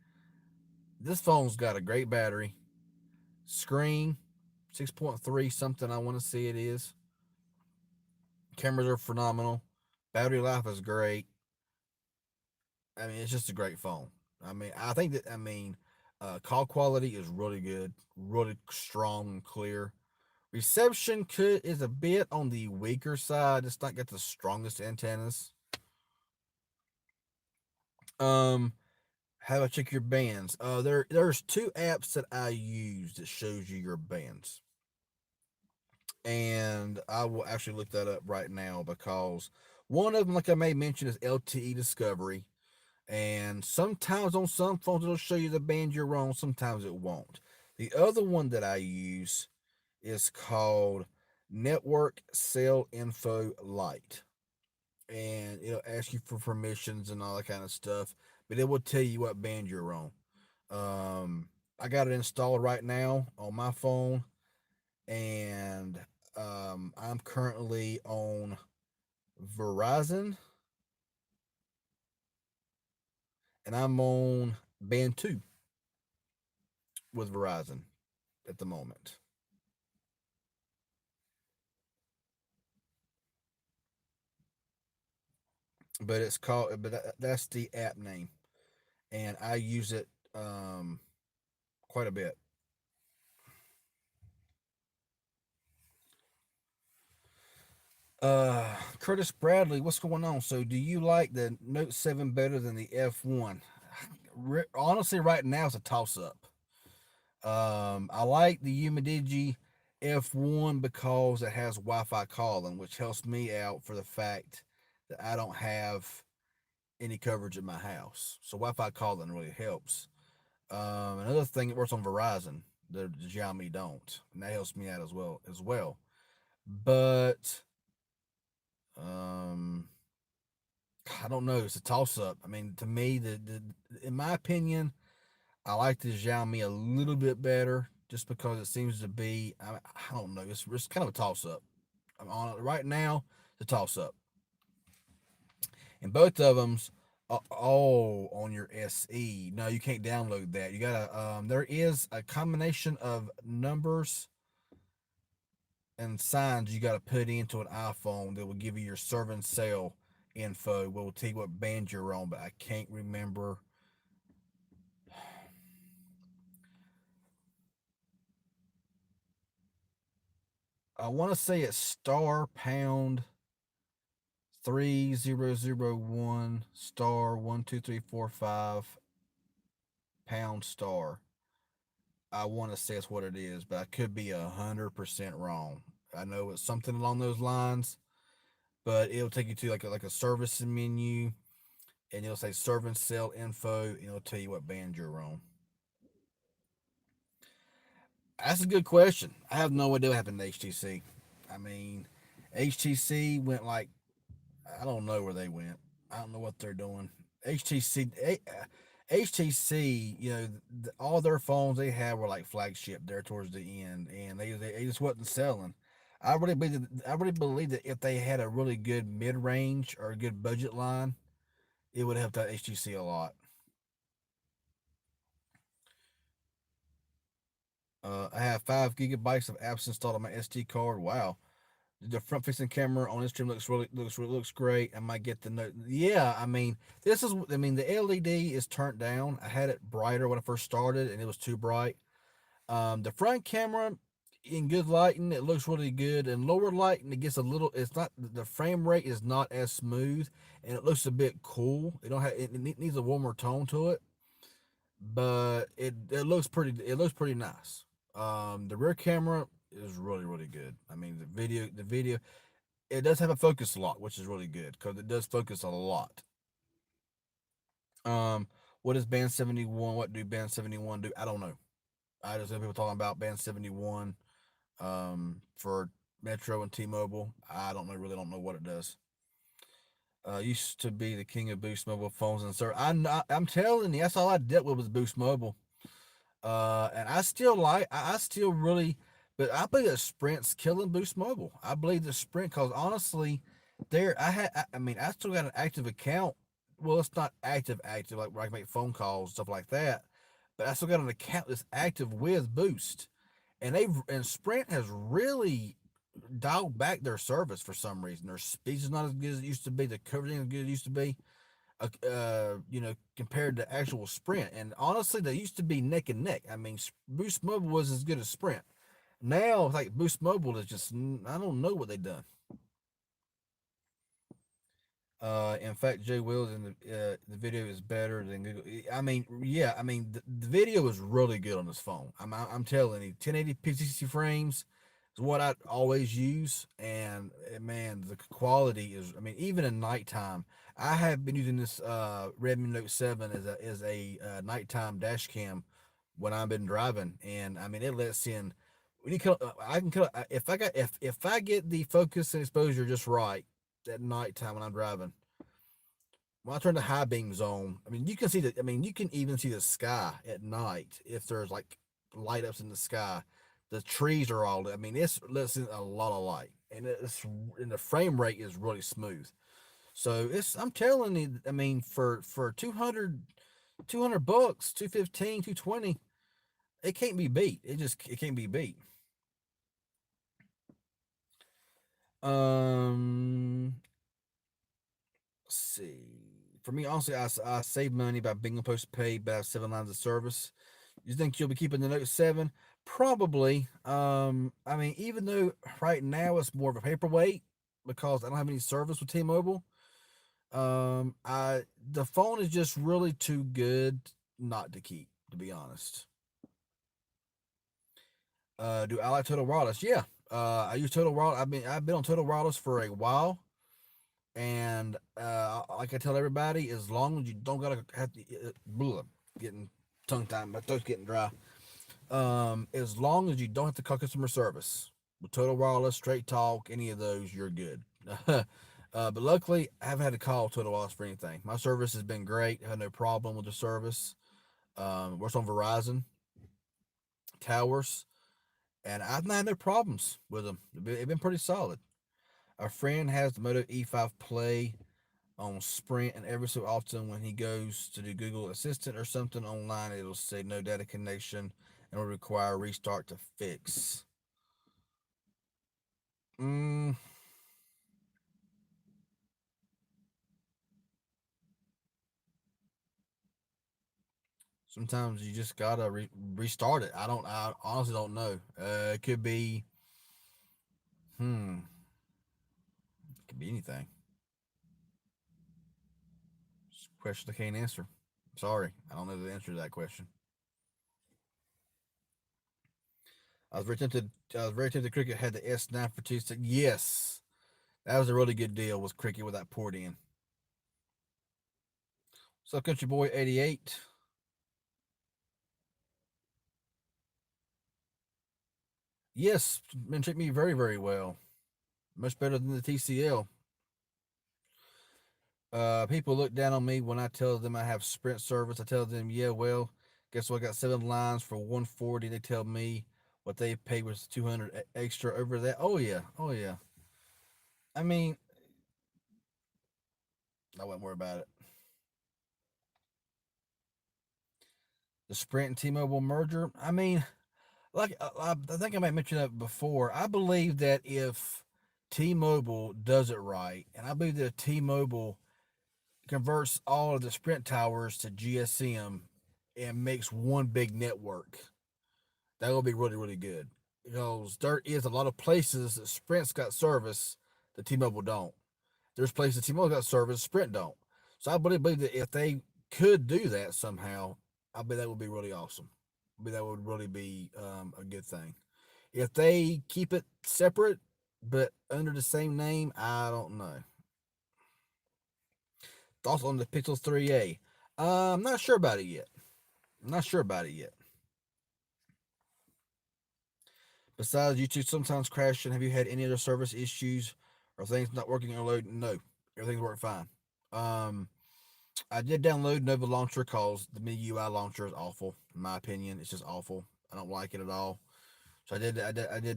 This phone's got a great battery, screen, 6.3 something. I want to see it is. Cameras are phenomenal. Battery life is great. I mean, it's just a great phone. I mean, I think that call quality is really good, really strong and clear. Reception is a bit on the weaker side. It's not got the strongest antennas. Um, How do I check your bands? There's two apps that I use that shows you your bands, and I will actually look that up right now because one of them, like I may mention, is LTE Discovery, and sometimes on some phones it'll show you the band you're on, sometimes it won't. The other one that I use is called Network Cell Info Lite, and it'll ask you for permissions and all that kind of stuff, but it will tell you what band you're on. I got it installed right now on my phone, and I'm currently on Verizon, and I'm on band 2 with Verizon at the moment. But it's called, but that's the app name, and I use it quite a bit. Curtis Bradley, what's going on? So, do you like the Note 7 better than the F1? Honestly, right now it's a toss up. I like the Umidigi F1 because it has Wi-Fi calling, which helps me out for the fact that I don't have any coverage in my house. So Wi-Fi calling really helps. Another thing, it works on Verizon. The Xiaomi don't, and that helps me out as well. But um, I don't know. It's a toss up. I mean, to me, the in my opinion, I like the Xiaomi a little bit better, just because it seems to be. I don't know. It's kind of a toss up. I'm on it right now. It's a toss up, and both of them's all on your SE. No, you can't download that. You gotta. There is a combination of numbers and signs you gotta put into an iPhone that will give you your serve and sell info. Will tell you what band you're on, but I can't remember. I want to say it's star pound 3001 star 12345 pound star. I want to say it's what it is, but I could be 100% wrong. I know it's something along those lines, but it'll take you to like a service menu, and it'll say serve and sell info, and it'll tell you what band you're on. That's a good question. I have no idea what happened to HTC. I mean, HTC went like, I don't know where they went. I don't know what they're doing. HTC, HTC, all their phones they had were like flagship there towards the end, and they just wasn't selling. I really believe that if they had a really good mid range or a good budget line, it would help out HTC a lot. I have 5 gigabytes of apps installed on my SD card. Wow, the front facing camera on this trim looks great. I might get the note. Yeah, I mean the LED is turned down. I had it brighter when I first started, and it was too bright. The front camera in good lighting, it looks really good. And lower lighting, it gets a little. It's not the frame rate is not as smooth, and it looks a bit cool. It don't have it needs a warmer tone to it, but it looks pretty nice. The rear camera is really good. I mean the video it does have a focus lock, which is really good because it does focus a lot. Um, what is Band 71? What do Band 71 do? I don't know. I just hear people talking about Band 71 for Metro and T-Mobile. I don't know, really don't know what it does. Used to be the king of Boost Mobile phones and sir. I'm telling you, that's all I dealt with was Boost Mobile. And I still really, but I believe that Sprint's killing Boost Mobile. I believe the Sprint, because honestly, I still got an active account. Well, it's not active, like where I can make phone calls, stuff like that. But I still got an account that's active with Boost. And Sprint has really dialed back their service for some reason. Their speech is not as good as it used to be. The coverage ain't as good as it used to be, compared to actual Sprint. And honestly, they used to be neck and neck. I mean, Boost Mobile was as good as Sprint. Now, like Boost Mobile is just, I don't know what they done. In fact, Jay Wills in the video is better than Google. I mean, yeah, I mean the video is really good on this phone. I'm telling you, 1080p 60 frames is what I always use, and man, the quality is. I mean, even in nighttime, I have been using this Redmi Note 7 as a nighttime dash cam when I've been driving, and I mean it lets in. When you I can if I got if I get the focus and exposure just right at nighttime when I'm driving. When I turn the high beams on, I mean you can see the. I mean you can even see the sky at night if there's like light ups in the sky. The trees are all. I mean it's lets in a lot of light, and the frame rate is really smooth. So it's. I'm telling you. I mean for 200 bucks, 215, 220, it can't be beat. It can't be beat. Um, let's see. For me, honestly, I save money by being postpaid, but I have 7 lines of service. You think you'll be keeping the Note 7? Probably. I mean, even though right now it's more of a paperweight because I don't have any service with T-Mobile. I the phone is just really too good not to keep. To be honest. Do I like Total Wireless? Yeah. I use Total Wireless. I've been on Total Wireless for a while. And like I tell everybody, as long as you don't gotta have to getting tongue tied, my throat's getting dry. As long as you don't have to call customer service with Total Wireless, Straight Talk, any of those, you're good. But luckily, I haven't had to call Total Wireless for anything. My service has been great. I had no problem with the service. Works on Verizon towers, and I've not had no problems with them. It's been pretty solid. A friend has the Moto E5 Play on Sprint, and every so often when he goes to do Google Assistant or something online, it'll say no data connection and will require a restart to fix. Mm, Sometimes you just gotta restart it. I honestly don't know. It could be. It could be anything. It's a question I can't answer. Sorry, I don't know the answer to that question. I was very tempted. I was very tempted. Cricket had the S9 for 2 6. Yes, that was a really good deal. Was Cricket with that port in? So Country Boy 88. Yes, been treating me very, very well. Much better than the TCL. People look down on me when I tell them I have Sprint service. I tell them, yeah, well, guess what? I got 7 lines for 140. They tell me what they paid was 200 extra over that. Oh yeah, oh yeah. I mean, I wouldn't worry about it. The Sprint and T-Mobile merger. I mean, like I think I might mention that before. I believe that if T-Mobile does it right, and I believe that if T-Mobile converts all of the Sprint towers to GSM and makes one big network, that will be really, really good. Because there is a lot of places that Sprint's got service that T-Mobile don't. There's places T-Mobile got service, Sprint don't. So I believe that if they could do that somehow, I bet that would be really awesome. I bet that would really be a good thing. If they keep it separate but under the same name, I don't know. Thoughts on the Pixel 3a? I'm not sure about it yet. I'm not sure about it yet. Besides YouTube sometimes crashing, have you had any other service issues or things not working or loading? No, everything's worked fine. Um, I did download Nova Launcher because the MIUI launcher is awful. In my opinion, it's just awful. I don't like it at all. So I did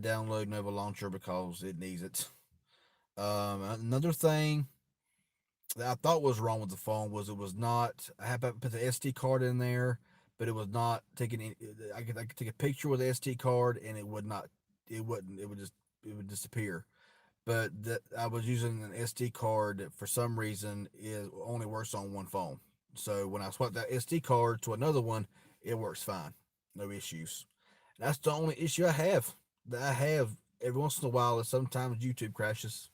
download Nova Launcher because it needs it. Another thing that I thought was wrong with the phone was it was not. I had to put the SD card in there, but it was not taking. I could take a picture with the SD card and it would not. It wouldn't. It would disappear. But that I was using an SD card that for some reason it only works on one phone. So when I swap that SD card to another one, it works fine, no issues. That's the only issue I have. That I have every once in a while is sometimes YouTube crashes.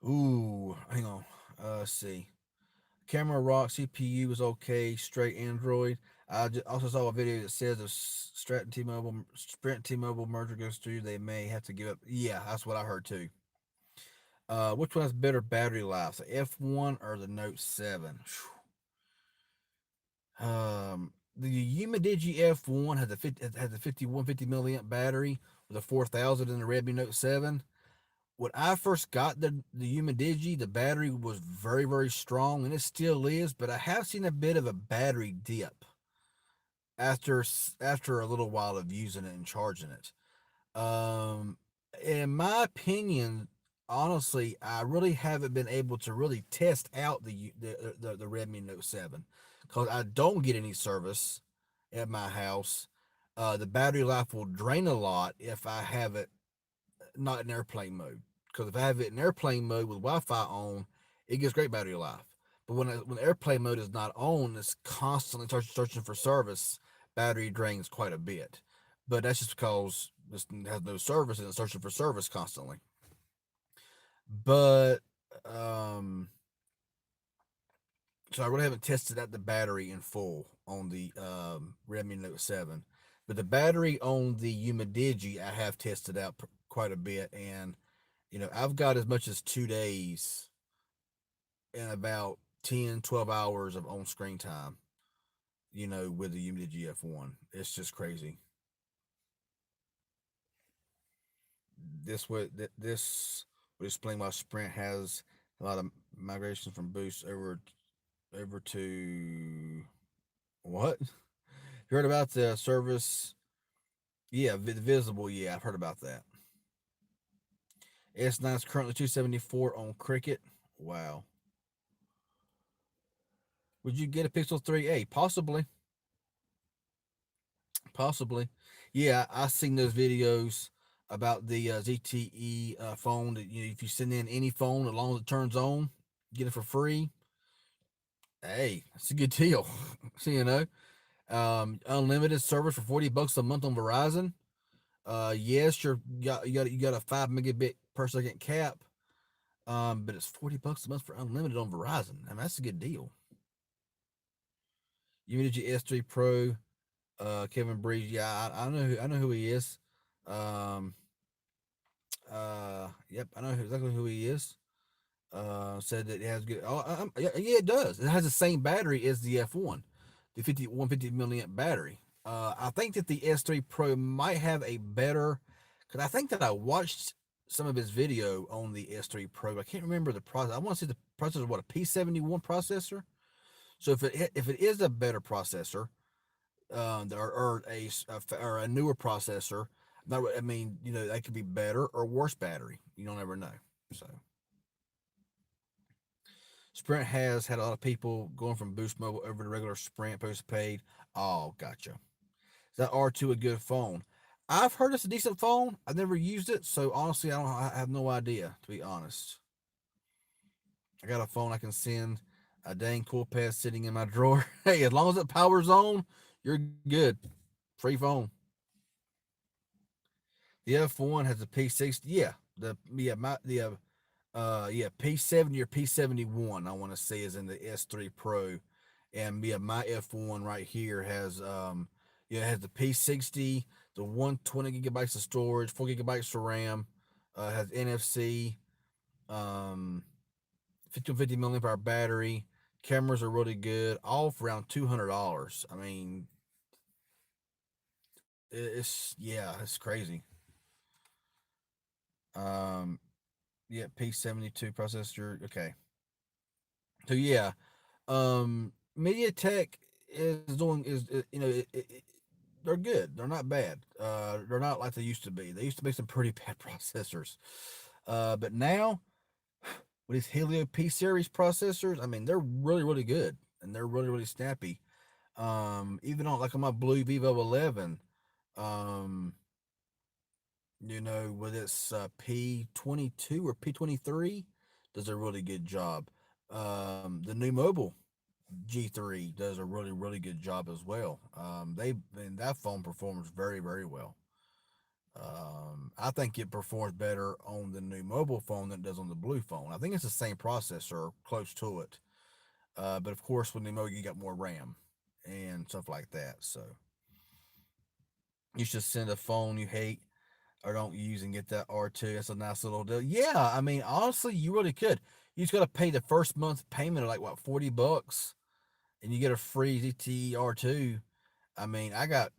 Ooh, hang on. Let's see. Camera rock, CPU was okay, straight Android. Also saw a video that says if Sprint T-Mobile merger goes through, they may have to give up. Yeah, that's what I heard too. Which one has better battery life, the F1 or the Note 7? The Umidigi F1 has a 5150 milliamp battery with a 4000 in the Redmi Note 7. When I first got the Umidigi, the battery was very very strong, and it still is. But I have seen a bit of a battery dip after after a little while of using it and charging it. Um, in my opinion, honestly, I really haven't been able to really test out the Redmi Note 7 because I don't get any service at my house. The battery life will drain a lot if I have it not in airplane mode. Because if I have it in airplane mode with Wi-Fi on, it gets great battery life. But when airplane mode is not on, it's constantly searching for service. Battery drains quite a bit. But that's just because this has no service and it's searching for service constantly. But um, so I really haven't tested out the battery in full on the Redmi Note 7. But the battery on the Umidigi I have tested out quite a bit, and I've got as much as 2 days and about 10, 12 hours of on screen time, with the Unity GF1. It's just crazy. This would explain why Sprint has a lot of migration from Boost over to what? You heard about the service? Yeah, Visible. Yeah, I've heard about that. S9 is currently 274 on Cricket. Wow. Would you get a Pixel 3a? Possibly. Possibly. Yeah, I've seen those videos about the ZTE phone. That if you send in any phone, as long as it turns on, get it for free. Hey, that's a good deal. So, unlimited service for $40 a month on Verizon. Yes, you got a 5 megabit per second cap. But it's $40 a month for unlimited on Verizon. I mean, that's a good deal. Unity S3 Pro. Kevin Breeze. Yeah, I know who he is. Um, yep, I know exactly who he is. Said that it has good. Oh, yeah, it does. It has the same battery as the F1, the 150 milliamp battery. I think that the S3 Pro might have a better, because I think that I watched some of his video on the S3 Pro. But I can't remember the process. I want to see the processor. What, a P71 processor? So if it is a better processor, or a newer processor. Not, I mean, that could be better or worse battery. You don't ever know. So Sprint has had a lot of people going from Boost Mobile over to regular Sprint postpaid. Oh, gotcha. Is that R2 a good phone? I've heard it's a decent phone. I've never used it, so honestly, I have no idea. To be honest, I got a phone I can send a dang cool pad sitting in my drawer. Hey, as long as it powers on, you're good. Free phone. The F1 has a P60. Yeah, P70 or P71. I want to say is in the S3 Pro, and yeah, my F1 right here has it has the P60, the 120 gigabytes of storage, 4 gigabytes of RAM, has NFC, 50 milliamp hour battery. Cameras are really good, all for around $200. I mean, it's crazy. Um, yeah, P72 processor. Okay, so yeah, MediaTek is doing is they're good. They're not bad. They're not like they used to be. They used to make some pretty bad processors. But now with these Helio P series processors, I mean they're really really good and they're really really snappy. Even on my Blue Vivo 11, um, with its P22 or P23, does a really good job. The new mobile G3 does a really really good job as well. That phone performs very very well. I think it performs better on the new mobile phone than it does on the blue phone. I think it's the same processor, close to it. But of course, with the mobile, you got more RAM and stuff like that. So you should send a phone you hate or don't use and get that R2. That's a nice little deal. Yeah, I mean, honestly, you really could. You just got to pay the first month payment of like what, $40, and you get a free ZTE R2. I mean, I got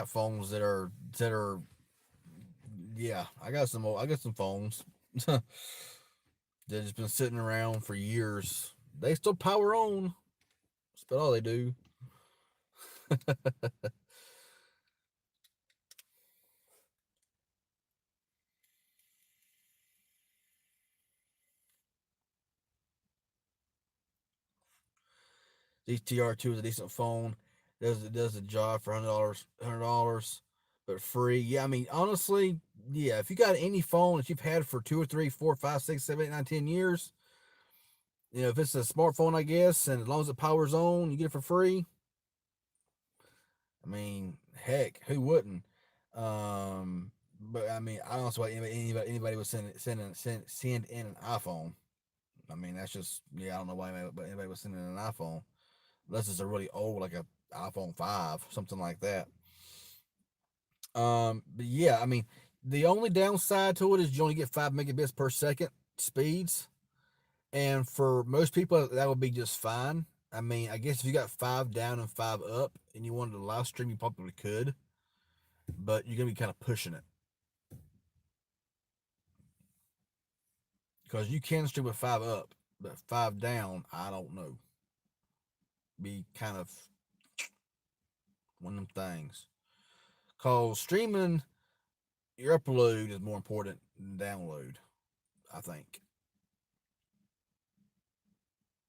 phones that are yeah, I got some phones that just been sitting around for years. They still power on. That's about all they do. DTR2 is a decent phone. Does the job for $100, but free. Yeah, I mean honestly, yeah. If you got any phone that you've had for 2 or 3, 4, 5, 6, 7, 8, 9, 10 years, if it's a smartphone, I guess, and as long as it powers on, you get it for free. I mean, heck, who wouldn't? But I mean, I don't see why anybody would send in an iPhone. I mean, that's just yeah. I don't know why anybody would send in an iPhone unless it's a really old, like a iPhone 5, something like that. But yeah, I mean, the only downside to it is you only get 5 megabits per second speeds, and for most people that would be just fine. I mean, I guess if you got 5 down and 5 up, and you wanted to live stream, you probably could, but you're gonna be kind of pushing it because you can stream with 5 up, but 5 down, I don't know. Be kind of one of them things. Cause streaming your upload is more important than download, I think.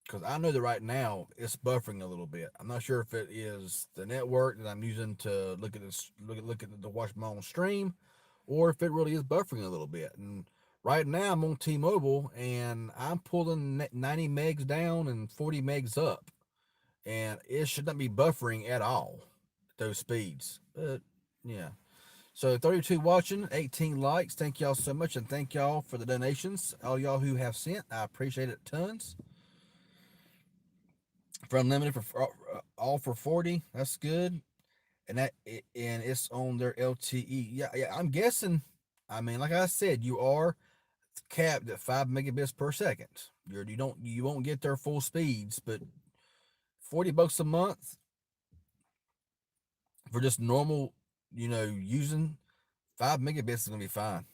Because I know that right now it's buffering a little bit. I'm not sure if it is the network that I'm using to look at this, look at to watch my own stream, or if it really is buffering a little bit. And right now I'm on T-Mobile and I'm pulling 90 megs down and 40 megs up, and it should not be buffering at all at those speeds. But yeah. So 32 watching, 18 likes. Thank y'all so much, and thank y'all for the donations. All y'all who have sent, I appreciate it tons. For unlimited for all for 40, that's good. And it's on their LTE. Yeah, yeah. I'm guessing. I mean, like I said, you are capped at 5 megabits per second. You won't get their full speeds, but $40 a month for just normal, using 5 megabits is gonna be fine.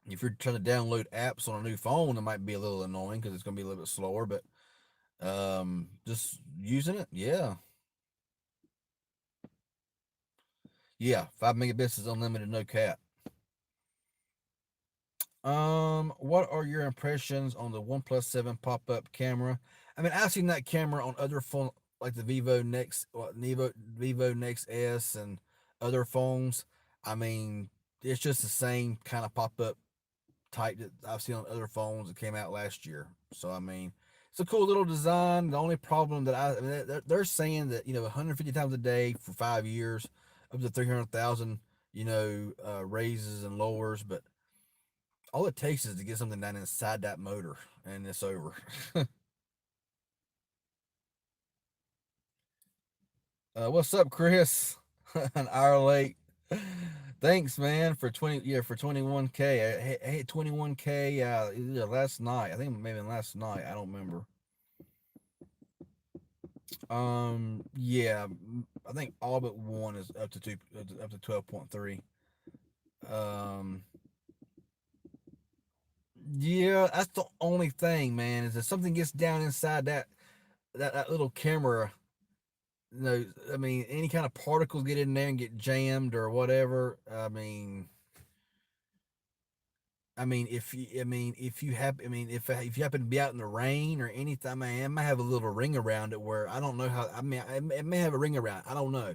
If you're trying to download apps on a new phone, it might be a little annoying because it's gonna be a little bit slower. But just using it, yeah, 5 megabits is unlimited, no cap. What are your impressions on the OnePlus 7 pop-up camera? I mean, I've seen that camera on other phone like the Vivo Next S and other phones. I mean, it's just the same kind of pop-up type that I've seen on other phones that came out last year. So I mean, it's a cool little design. The only problem that I mean, they're saying that 150 times a day for 5 years, up to 300,000, raises and lowers, but all it takes is to get something down inside that motor, and it's over. What's up, Chris? An hour late. Thanks, man, for 21K. I hit 21K either last night. I think maybe last night. I don't remember. Yeah, I think all but one is up to 12.3. Um, yeah, that's the only thing, man. Is if something gets down inside that little camera, I mean, any kind of particles get in there and get jammed or whatever. If you happen to be out in the rain or anything, I mean, it might have a little ring around it where I don't know how. I mean, it may have a ring around. I don't know,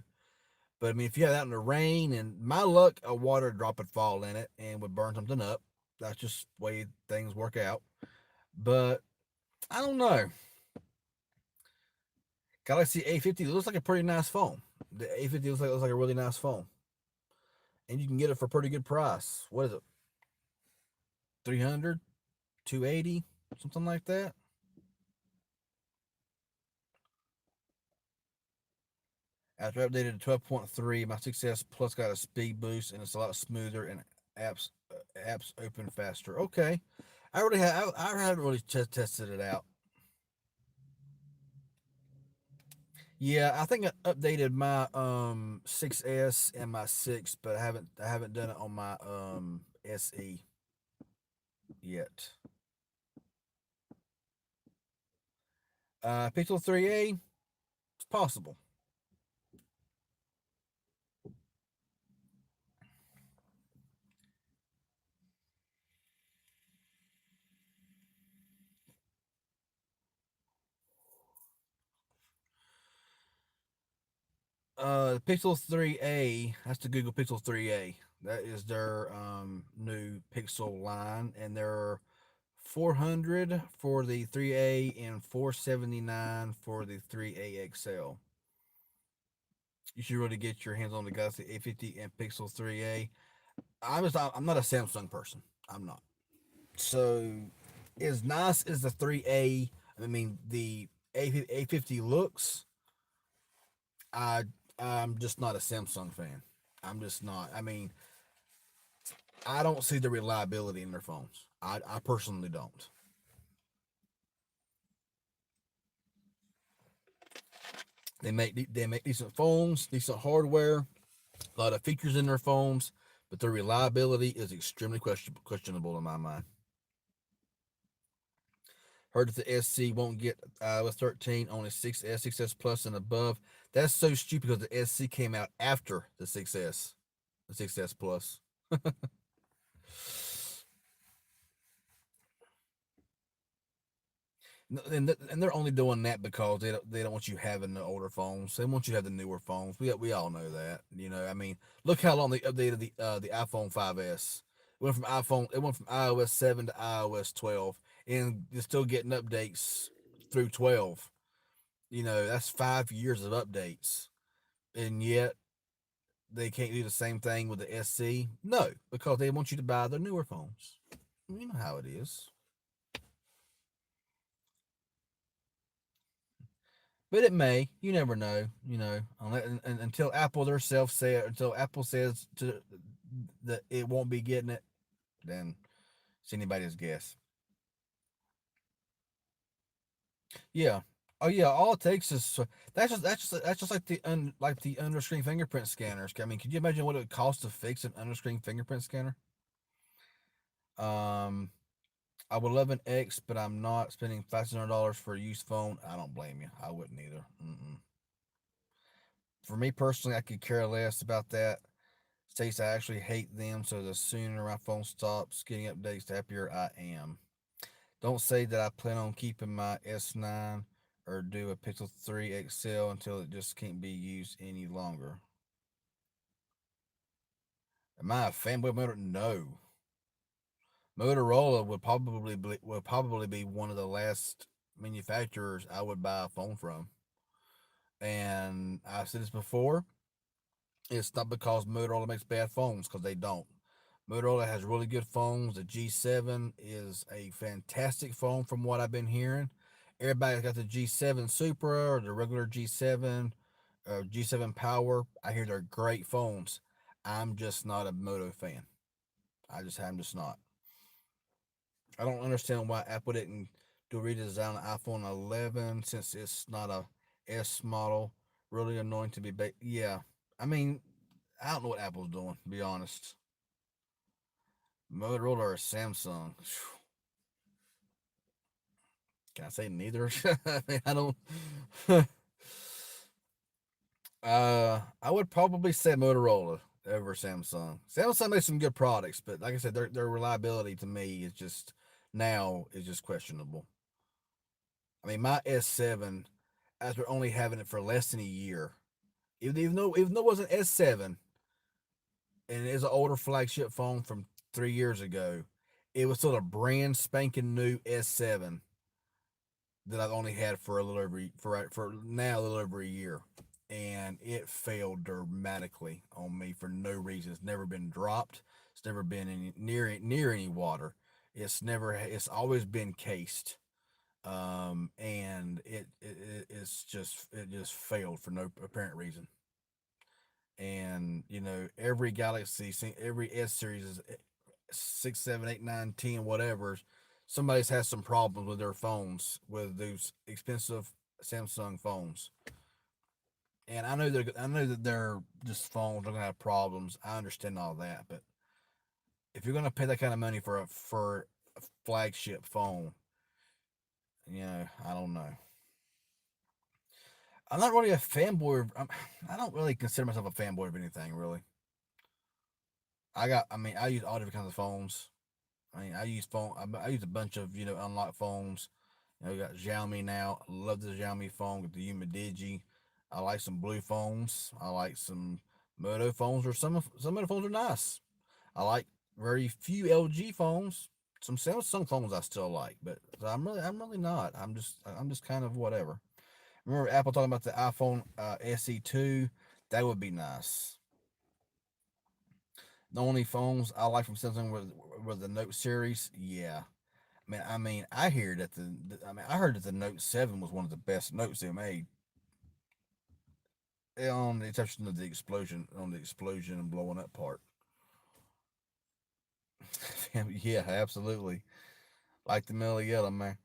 but I mean, if you have it out in the rain, and my luck, a water drop would fall in it and would burn something up. That's just the way things work out. But I don't know. Galaxy A50 looks like a pretty nice phone. The A50 looks like a really nice phone, and you can get it for a pretty good price. What is it? 300, 280, something like that. After updated to 12.3, my 6S Plus got a speed boost and it's a lot smoother and apps open faster. Okay, I haven't really tested it out. Yeah, I think I updated my 6S and my 6, but I haven't done it on my SE yet. Pixel 3a, it's possible. Pixel 3a, that's the Google Pixel 3a. That is their new Pixel line, and they're 400 for the 3a and 479 for the 3a XL. You should really get your hands on the Galaxy A50 and Pixel 3a. I'm not a Samsung person. I'm not. So as nice as the 3a, I mean the A50 looks, I I'm just not a Samsung fan. I'm just not. I mean, I don't see the reliability in their phones. I personally don't. They make decent phones, decent hardware, a lot of features in their phones, but their reliability is extremely questionable in my mind. Heard that the SC won't get iOS 13, only 6S, 6S Plus, and above. That's so stupid because the SC came out after the 6S, the 6S Plus. And they're only doing that because they don't want you having the older phones. They want you to have the newer phones. We all know that. I mean, look how long they updated the iPhone 5S. It went from iOS 7 to iOS 12, and you're still getting updates through 12. That's 5 years of updates, and yet they can't do the same thing with the SC. No, because they want you to buy their newer phones. You know how it is. But it may. You never know. Until Apple themselves say it, until Apple says that it won't be getting it, then it's anybody's guess. Yeah. Oh yeah. All it takes is that's just like the underscreen fingerprint scanners. I mean, could you imagine what it would cost to fix an underscreen fingerprint scanner? Um, I would love an X, but I'm not spending $500 for a used phone. I don't blame you. I wouldn't either. Mm-mm. For me personally, I could care less about that. States I actually hate them, so the sooner my phone stops getting updates, the happier I am. Don't say that I plan on keeping my S9 or do a Pixel 3 XL until it just can't be used any longer. Am I a fanboy motor? No. Motorola would probably be one of the last manufacturers I would buy a phone from. And I've said this before. It's not because Motorola makes bad phones, because they don't. Motorola has really good phones. The G7 is a fantastic phone from what I've been hearing. Everybody's got the G7 Supra or the regular G7 or G7 Power. I hear they're great phones. I'm just not a Moto fan. I'm just not. I don't understand why Apple didn't do a redesign of iPhone 11 since it's not a S model. Really annoying to be. Yeah, I mean, I don't know what Apple's doing. To be honest, Motorola or Samsung. Can I say neither? I mean, I don't. I would probably say Motorola over Samsung. Samsung makes some good products, but like I said, their reliability to me is just questionable. I mean, my S7, after only having it for less than a year, even though it was an S7 and it is an older flagship phone from 3 years ago, it was still a brand spanking new S7 that I've only had for a little over for now a little over a year, and it failed dramatically on me for no reason. It's never been dropped. It's never been near any water. It's always been cased. And it just failed for no apparent reason. And every Galaxy, every S series is 6, 7, 8, 9, 10, whatever. Somebody's had some problems with their phones, with those expensive Samsung phones. And I know that they're just phones are gonna have problems. I understand all that, but if you're gonna pay that kind of money for a flagship phone, I don't know. I'm not really a fanboy. I don't really consider myself a fanboy of anything, really. I use all different kinds of phones. I use a bunch of unlocked phones. We got Xiaomi now. I love the Xiaomi phone with the Umidigi. I like some blue phones. I like some Moto phones, or some of the phones are nice. I like very few LG phones. Some Samsung phones I still like, but I'm really not. I'm just kind of whatever. Remember Apple talking about the iPhone SE2? That would be nice. The only phones I like from Samsung were the Note series. Yeah, I hear that I heard that the Note 7 was one of the best notes they made. On the exception of the explosion and blowing up part. Yeah, absolutely. Like the Mellow Yellow, man.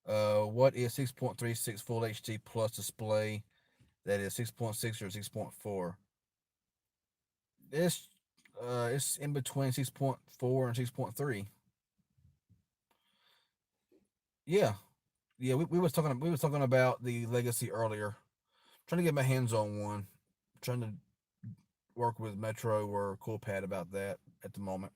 What is 6.36 Full HD Plus display? That is 6.6 or 6.4. It's in between 6.4 and 6.3. Yeah, yeah. We was talking about the Legacy earlier. Trying to get my hands on one. Trying to work with Metro or Coolpad about that at the moment.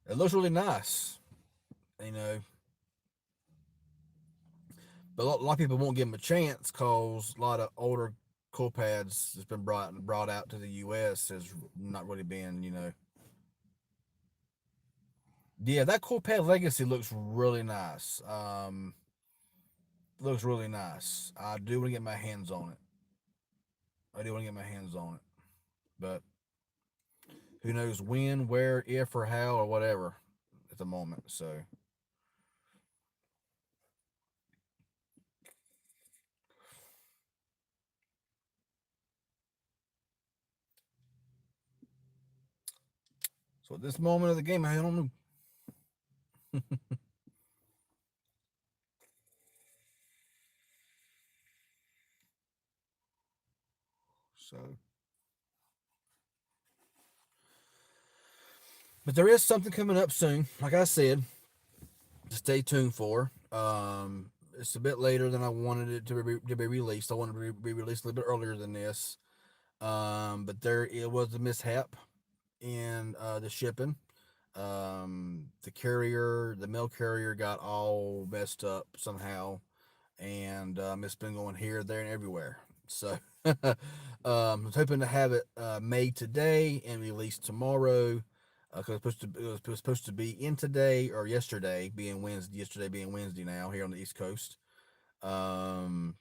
It looks really nice, you know. But a lot of people won't give them a chance because a lot of older Coolpads that's been brought out to the U.S. has not really been, Yeah, that Coolpad Legacy looks really nice. Looks really nice. I do want to get my hands on it. I do want to get my hands on it, but who knows when, where, if, or how, or whatever at the moment. So at this moment of the game, I don't know. So, but there is something coming up soon. Like I said, stay tuned for. It's a bit later than I wanted it to be released. I wanted to be released a little bit earlier than this. But there it was a mishap in the shipping. The mail carrier got all messed up somehow, and it's been going here, there, and everywhere. So, I was hoping to have it made today and released tomorrow. Because it was supposed to be in today or yesterday, being Wednesday. Yesterday being Wednesday now here on the East Coast, um,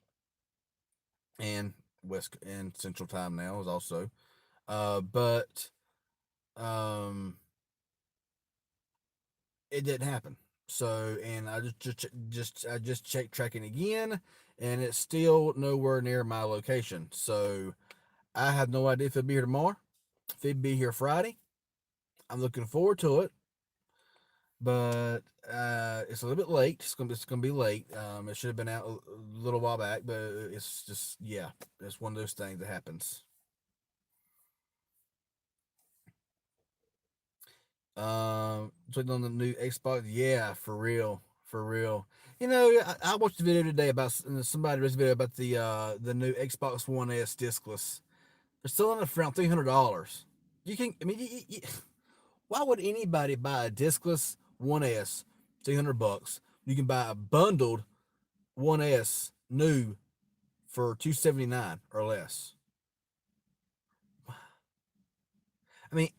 and West and Central Time now is also. But um, it didn't happen. So, and I just checked tracking again, and it's still nowhere near my location. So I have no idea if it'll be here tomorrow, if it'll be here Friday. I'm looking forward to it, but it's a little bit late. It's gonna be late. It should have been out a little while back, but it's just yeah, it's one of those things that happens. Putting on the new Xbox. Yeah, for real, for real. I watched a video today about somebody raised a video about the new Xbox One S discless. They're selling it for around $300. You can, I mean, why would anybody buy a discless One S $300? You can buy a bundled One S new for $279 or less. I mean,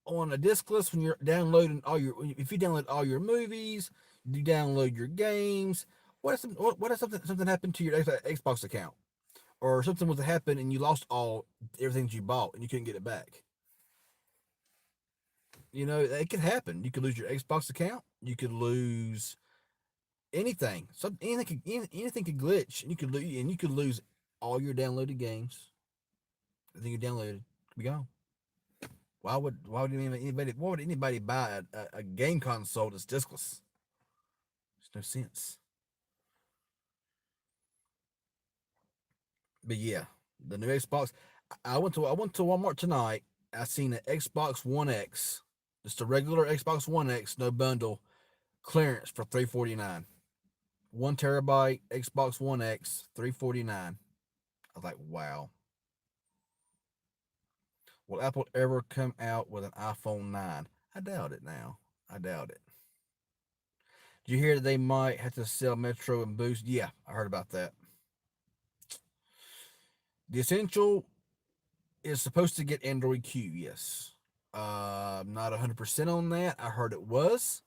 on a diskless when you're downloading all your, if you download all your movies, you download your games. What if something happened to your Xbox account, or something was to happen and you lost all everything that you bought and you couldn't get it back? It could happen. You could lose your Xbox account. You could lose anything. Anything could glitch, and you could lose all your downloaded games. Everything you downloaded could be gone. Why would anybody buy a game console that's diskless? There's no sense. But yeah, the new Xbox. I went to Walmart tonight. I seen an Xbox One X, just a regular Xbox One X, no bundle, clearance for $349. 1 terabyte Xbox One X, $349. I was like, wow. Will Apple ever come out with an iPhone 9? I doubt it now. I doubt it. Did you hear that they might have to sell Metro and Boost? Yeah, I heard about that. The Essential is supposed to get Android Q, yes. I'm not 100% on that. I heard it was,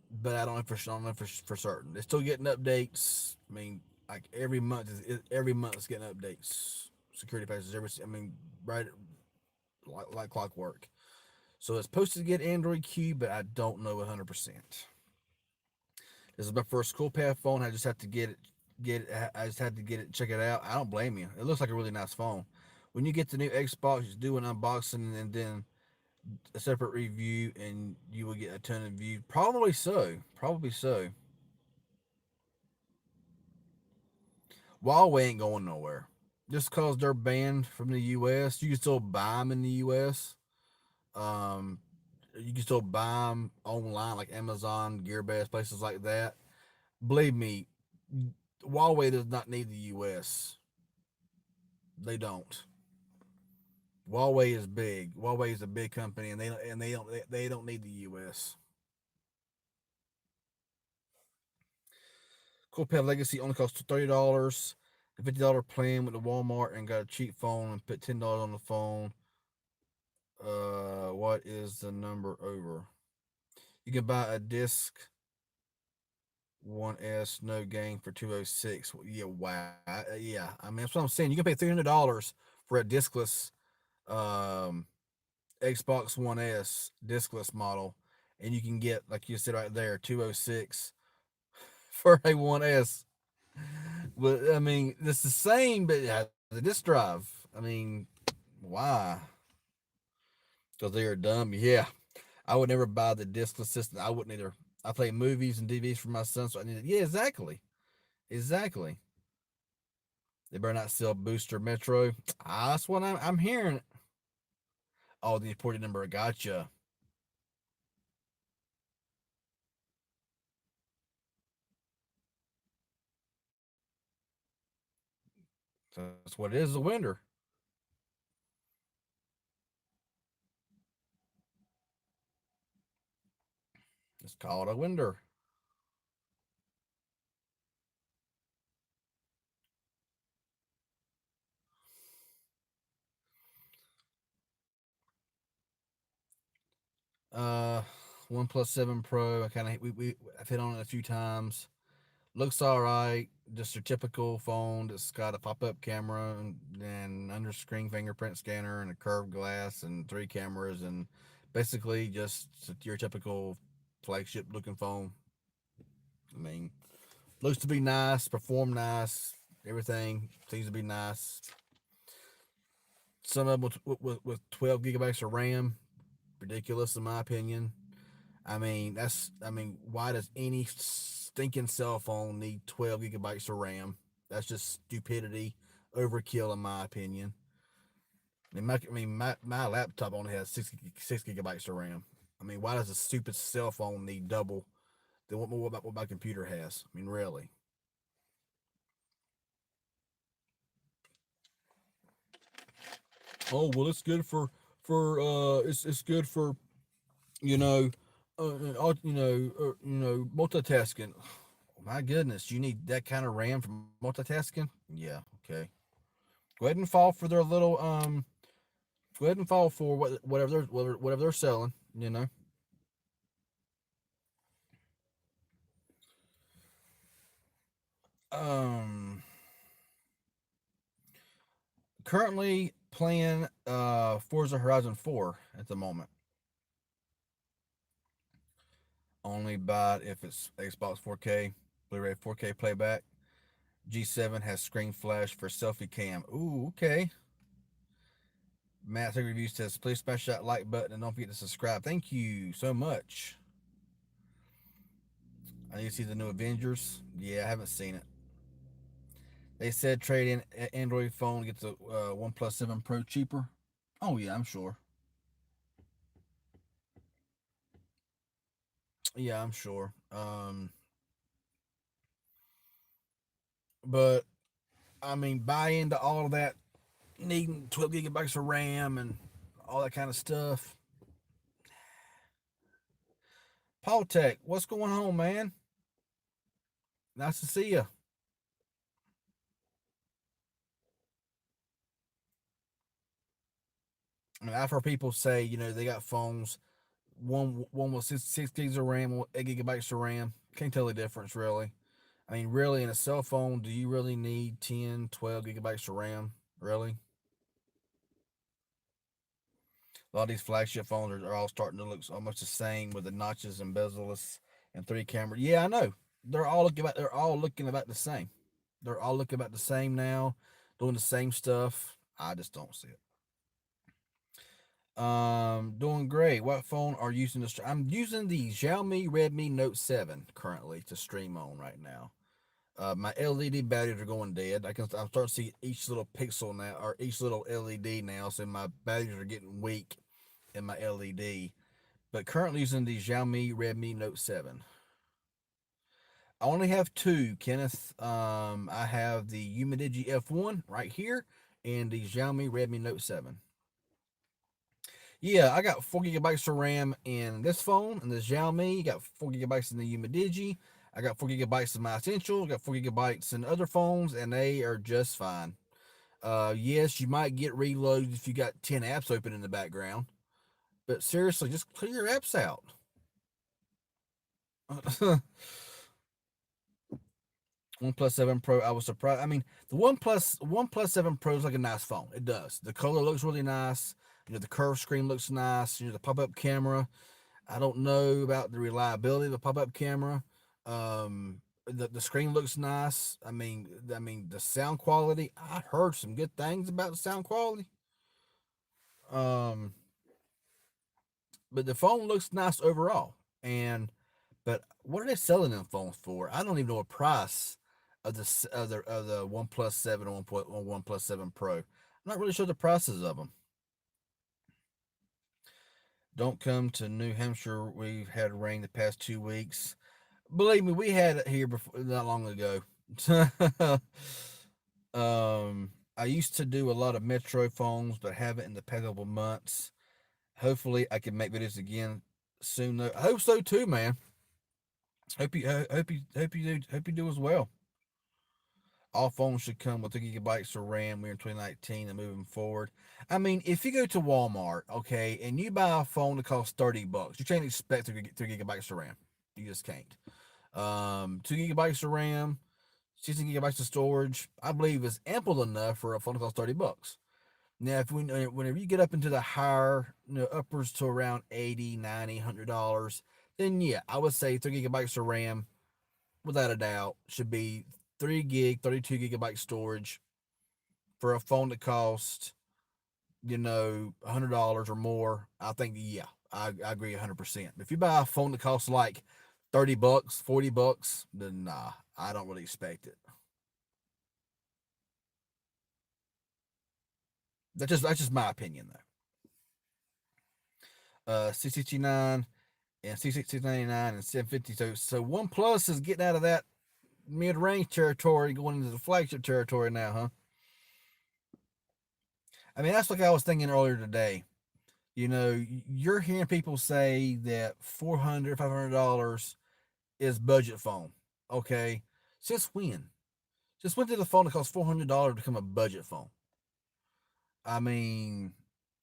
but I don't know for certain. They're still getting updates. I mean, like every month it's getting updates. Security patches right, like clockwork. So it's supposed to get Android Q, but I don't know 100%. This is my first SchoolPath phone. I just have to get it. I just had to get it, check it out. I don't blame you. It looks like a really nice phone. When you get the new Xbox, just do an unboxing and then a separate review, and you will get a ton of views. Probably so. Probably so. Huawei ain't going nowhere. Just because they're banned from the U.S., you can still buy them in the U.S. Um, you can still buy them online, like Amazon, Gearbest, places like that. Believe me, Huawei does not need the U.S. They don't. Huawei is big. Huawei is a big company, and they don't need the U.S. Coolpad Legacy only costs $30. The $50 plan with the Walmart and got a cheap phone and put $10 on the phone. What is the number over? You can buy a disc 1S no game for 206. Yeah, wow. Yeah, I mean that's what I'm saying. You can pay $300 for a discless um, Xbox One S discless model, and you can get, like you said right there, 206 for a 1S. But I mean, it's the same, but it has a disk drive. I mean, why? Because they are dumb. Yeah, I would never buy the discless system. I wouldn't either. I play movies and DVDs for my son, so I need it. Yeah, exactly. Exactly. They better not sell Booster Metro. That's what I'm hearing. Oh, the imported number. Gotcha. That's what it is. A winter. It's called a winter. Uh, OnePlus 7 Pro. I kind of I've hit on it a few times. Looks all right. Just your typical phone that's got a pop-up camera and under screen fingerprint scanner and a curved glass and 3 cameras, and basically just your typical flagship looking phone. I mean, looks to be nice, perform nice, everything seems to be nice. Some of them with 12 gigabytes of RAM, ridiculous in my opinion. Why does any stinking cell phone need 12 gigabytes of RAM? That's just stupidity, overkill in my opinion. My laptop only has 6 gigabytes of RAM. I mean, why does a stupid cell phone need double than what my computer has? I mean, really. Oh well, it's good for it's good for you know multitasking. My goodness, you need that kind of RAM for multitasking? Yeah, okay. Go ahead and fall for their little Go ahead and fall for whatever they're selling. You know. Um, Currently playing Forza Horizon 4 at the moment. Only buy it if it's Xbox 4K, Blu-ray 4K playback. G7 has screen flash for selfie cam. Ooh, okay. Matt Review says, please smash that like button and don't forget to subscribe. Thank you so much. I need to see the new Avengers. Yeah, I haven't seen it. They said trade in Android phone, get the OnePlus 7 Pro cheaper. Oh, yeah, I'm sure. Yeah, I'm sure. But, I mean, buy into all of that, needing 12 gigabytes of RAM and all that kind of stuff. Paul Tech, what's going on, man? Nice to see you. I mean, I've heard people say, they got phones. One with six gigs of RAM, 8 gigabytes of RAM. Can't tell the difference, really. I mean, really, in a cell phone, do you really need 10, 12 gigabytes of RAM? Really? A lot of these flagship phones are all starting to look almost the same with the notches and bezels and three cameras. Yeah, I know. They're all looking about the same. They're all looking about the same now, doing the same stuff. I just don't see it. Doing great. What phone are you using to stream? I'm using the Xiaomi Redmi Note 7 currently to stream on right now. My LED batteries are going dead. I'm starting to see each little pixel now, or each little LED now, so my batteries are getting weak in my LED. But currently using the Xiaomi Redmi Note 7. I only have two, Kenneth. I have the Umidigi F1 right here and the Xiaomi Redmi Note 7. Yeah, I got 4 gigabytes of RAM in this phone, and the Xiaomi. Got 4 gigabytes in the Umidigi. I got 4 gigabytes in my Essential. Got 4 gigabytes in other phones, and they are just fine. Yes, you might get reloaded if you got 10 apps open in the background, but seriously, just clear your apps out. OnePlus 7 Pro, I was surprised. I mean, the OnePlus 7 Pro is like a nice phone. It does. The color looks really nice. The curved screen looks nice. The pop-up camera. I don't know about the reliability of the pop-up camera. The screen looks nice. I mean the sound quality. I heard some good things about the sound quality. Um, but the phone looks nice overall. But what are they selling them phones for? I don't even know a price of the OnePlus 7 or OnePlus 7 Pro. I'm not really sure the prices of them. Don't come to New Hampshire. We've had rain the past 2 weeks. Believe me, we had it here before not long ago. I used to do a lot of Metro phones, but haven't in the past couple months. Hopefully, I can make videos again soon. Though I hope so too, man. Hope you do as well. All phones should come with 3 gigabytes of RAM. We're in 2019 and moving forward. I mean, if you go to Walmart, okay, and you buy a phone that costs $30, you can't expect 3 gigabytes of RAM. You just can't. 2 gigabytes of RAM, 16 gigabytes of storage, I believe is ample enough for a phone that costs $30. Now, whenever you get up into the higher, uppers to around 80, 90, $100, then yeah, I would say 3 gigabytes of RAM, without a doubt, should be 3 gig, 32 gigabyte storage for a phone that costs, $100 or more. I think, yeah, I agree 100%. If you buy a phone that costs like $30, $40, then nah, I don't really expect it. That's just my opinion though. 669 and 699 and 750. So OnePlus is getting out of that mid range territory, going into the flagship territory now, huh? I mean, that's like I was thinking earlier today. You're hearing people say that $400, $500 is budget phone. Okay, since when? Since when did a phone that costs $400 become a budget phone? I mean,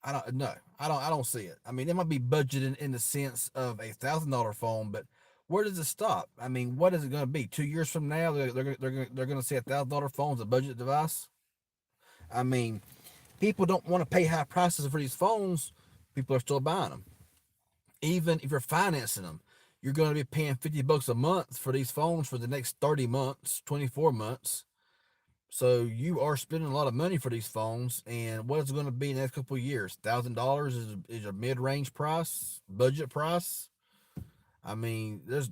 I don't see it. I mean, it might be budgeted in the sense of $1,000 phone, but where does it stop? I mean, what is it going to be? 2 years from now, they're going to say $1,000 phones a budget device. I mean, people don't want to pay high prices for these phones. People are still buying them, even if you're financing them. You're going to be paying $50 a month for these phones for the next 30 months, 24 months. So you are spending a lot of money for these phones, and what is it going to be in the next couple of years? $1,000 is a mid-range price, budget price. I mean, as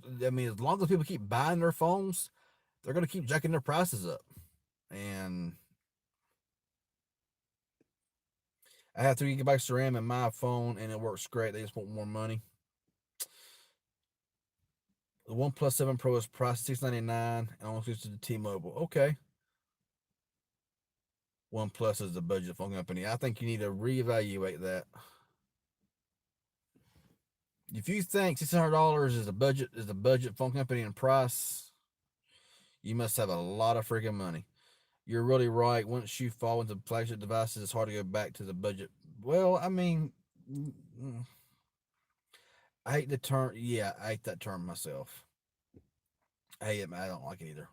long as people keep buying their phones, they're going to keep jacking their prices up. And I have 3 gigabytes of RAM in my phone, and it works great. They just want more money. The OnePlus 7 Pro is priced $699 and only goes to the T-Mobile. Okay. OnePlus is the budget phone company. I think you need to reevaluate that. If you think $600 is a budget phone company in price, you must have a lot of freaking money. You're really right. Once you fall into flagship devices, it's hard to go back to the budget. Well, I mean, I hate the term. Yeah, I hate that term myself. I hate it. I don't like it either.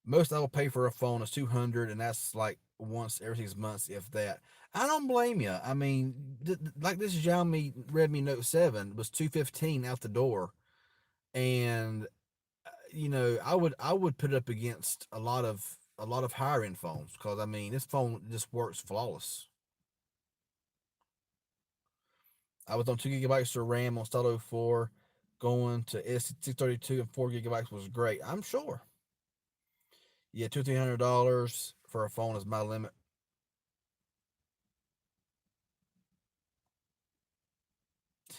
Most I will pay for a phone is 200, and that's like once every 6 months, if that. I don't blame you. I mean, like this Xiaomi Redmi Note 7 was 215 out the door, and I would put it up against a lot of higher end phones because I mean this phone just works flawless. I was on 2 gigabytes of RAM on Stato 4, going to S632 and 4 gigabytes was great. I'm sure. Yeah, $200-300 for a phone is my limit.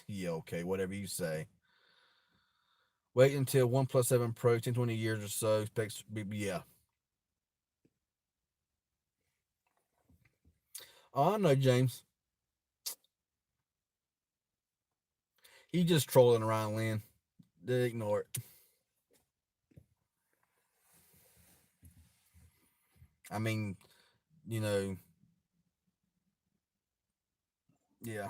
Yeah, okay, whatever you say. Wait until OnePlus 7 Pro, 10, 20 years or so. Specs, yeah. Oh, I know, James. He just trolling around, Lynn. Ignore it. I mean, you know, yeah.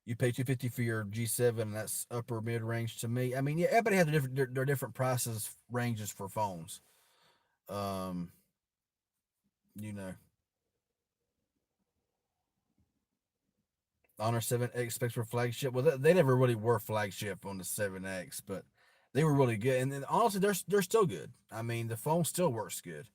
You pay 250 for your G7, and that's upper mid range to me. I mean, yeah, everybody has their different prices ranges for phones. Um, you know, Honor 7X specs for flagship. Well, they never really were flagship on the 7X, but they were really good. And honestly, they're still good. I mean, the phone still works good.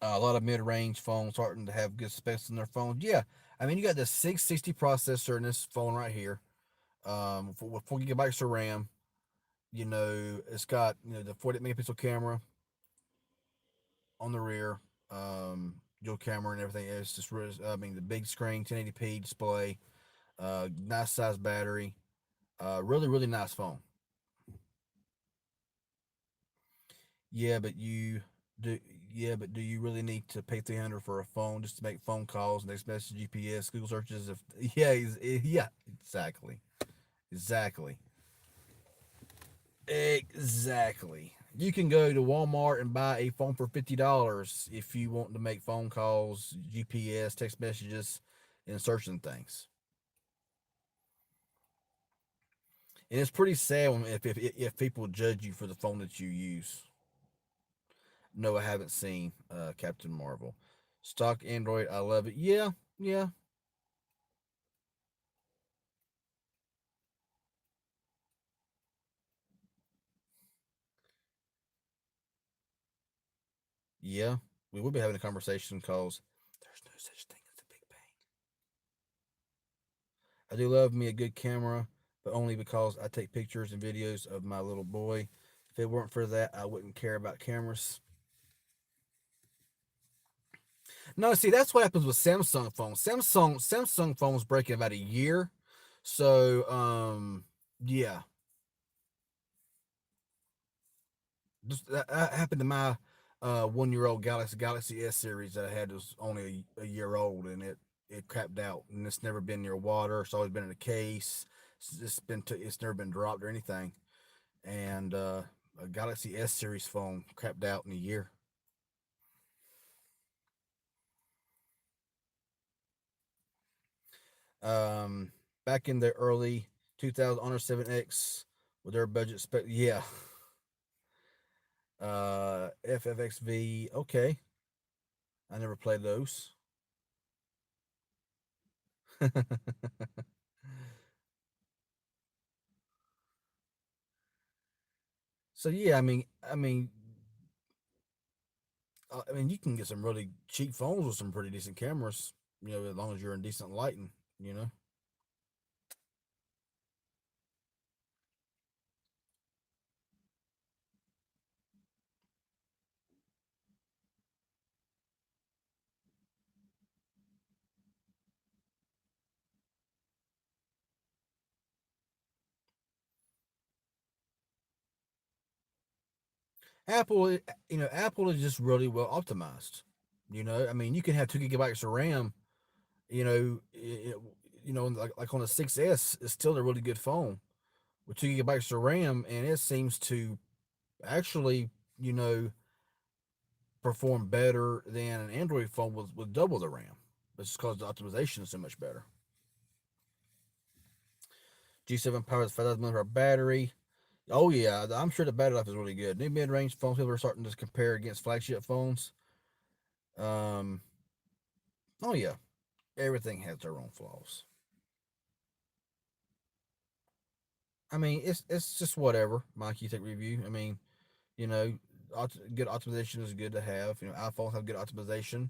A lot of mid-range phones starting to have good specs in their phones. Yeah, I mean, you got the 660 processor in this phone right here, with 4 gigabytes of RAM. It's got the 40 megapixel camera on the rear, dual camera and everything. It's just really, I mean, the big screen, 1080p display, nice size battery, really really nice phone. Yeah, but you do. Yeah, but do you really need to pay 300 for a phone just to make phone calls, next message, GPS, Google searches? If yeah, yeah, exactly, exactly, exactly. You can go to Walmart and buy a phone for $50 if you want to make phone calls, GPS, text messages, and searching things. And it's pretty sad when if people judge you for the phone that you use. No, I haven't seen Captain Marvel. Stock Android, I love it. Yeah, yeah, yeah. We will be having a conversation because there's no such thing as a big bang. I do love me a good camera, but only because I take pictures and videos of my little boy. If it weren't for that, I wouldn't care about cameras. No, see, that's what happens with Samsung phones. Samsung phones break in about a year. So, yeah. that happened to my 1 year old Galaxy S series that I had. It was only a year old, and it crapped out, and it's never been near water. It's always been in a case. It's never been dropped or anything. And a Galaxy S series phone crapped out in a year. Back in the early 2000 Honor 7X with their budget spec, yeah. FFXV, okay. I never played those. So yeah, I mean, you can get some really cheap phones with some pretty decent cameras. As long as you're in decent lighting. You know, Apple, Apple is just really well optimized. I mean, you can have 2 gigabytes of RAM. You know, like on the 6S, it's still a really good phone with 2 gigabytes of RAM, and it seems to actually, you know, perform better than an Android phone with double the RAM. It's because the optimization is so much better. G7 powers 5,000 mAh battery. Oh yeah, I'm sure the battery life is really good. New mid-range phones, people are starting to compare against flagship phones. Um, oh yeah, everything has their own flaws. I mean, it's just whatever. Mikey Tech Review. I mean, you know, good optimization is good to have. iPhones have good optimization.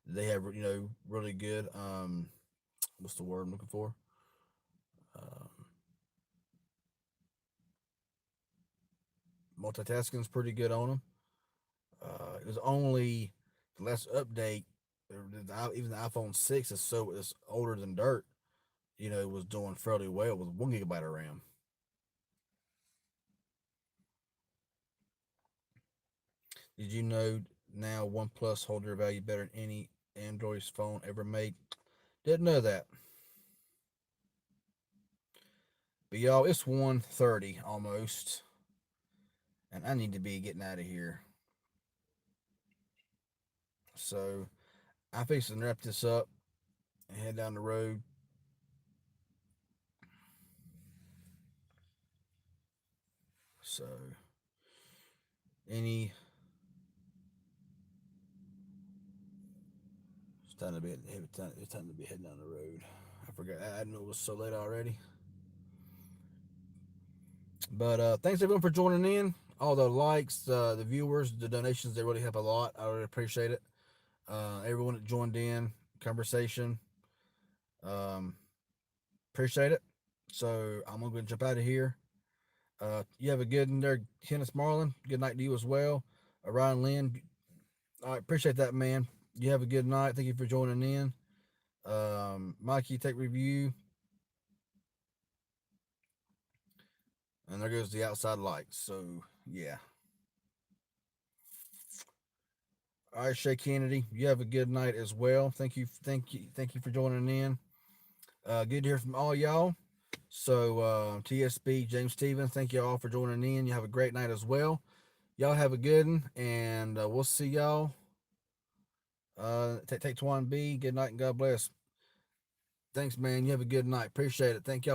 They have really good what's the word I'm looking for? Um, Multitasking is pretty good on them. It was only the last update. Even the iPhone 6 is older than dirt. It was doing fairly well with 1 gigabyte of RAM. Did you know now OnePlus hold their value better than any Android phone ever made? Didn't know that. But y'all, it's 1:30 almost, and I need to be getting out of here. So I'm fixing to wrap this up and head down the road. So any it's time to be it's time to be heading down the road. I forgot. I didn't know it was so late already. But thanks everyone for joining in. All the likes, the viewers, the donations, they really help a lot. I really appreciate it. Everyone that joined in, conversation, um, appreciate it. So I'm gonna go jump out of here. You have a good one there, Kenneth Marlin. Good night to you as well. Ryan Lynn. All right, appreciate that, man. You have a good night. Thank you for joining in. Mikey, take review. And there goes the outside lights. So yeah. All right, Shay Kennedy. You have a good night as well. Thank you for joining in. Good to hear from all y'all. So TSB, James Stevens, thank you all for joining in. You have a great night as well. Y'all have a good one, and we'll see y'all. Take Twan B. Good night and God bless. Thanks, man. You have a good night. Appreciate it. Thank y'all.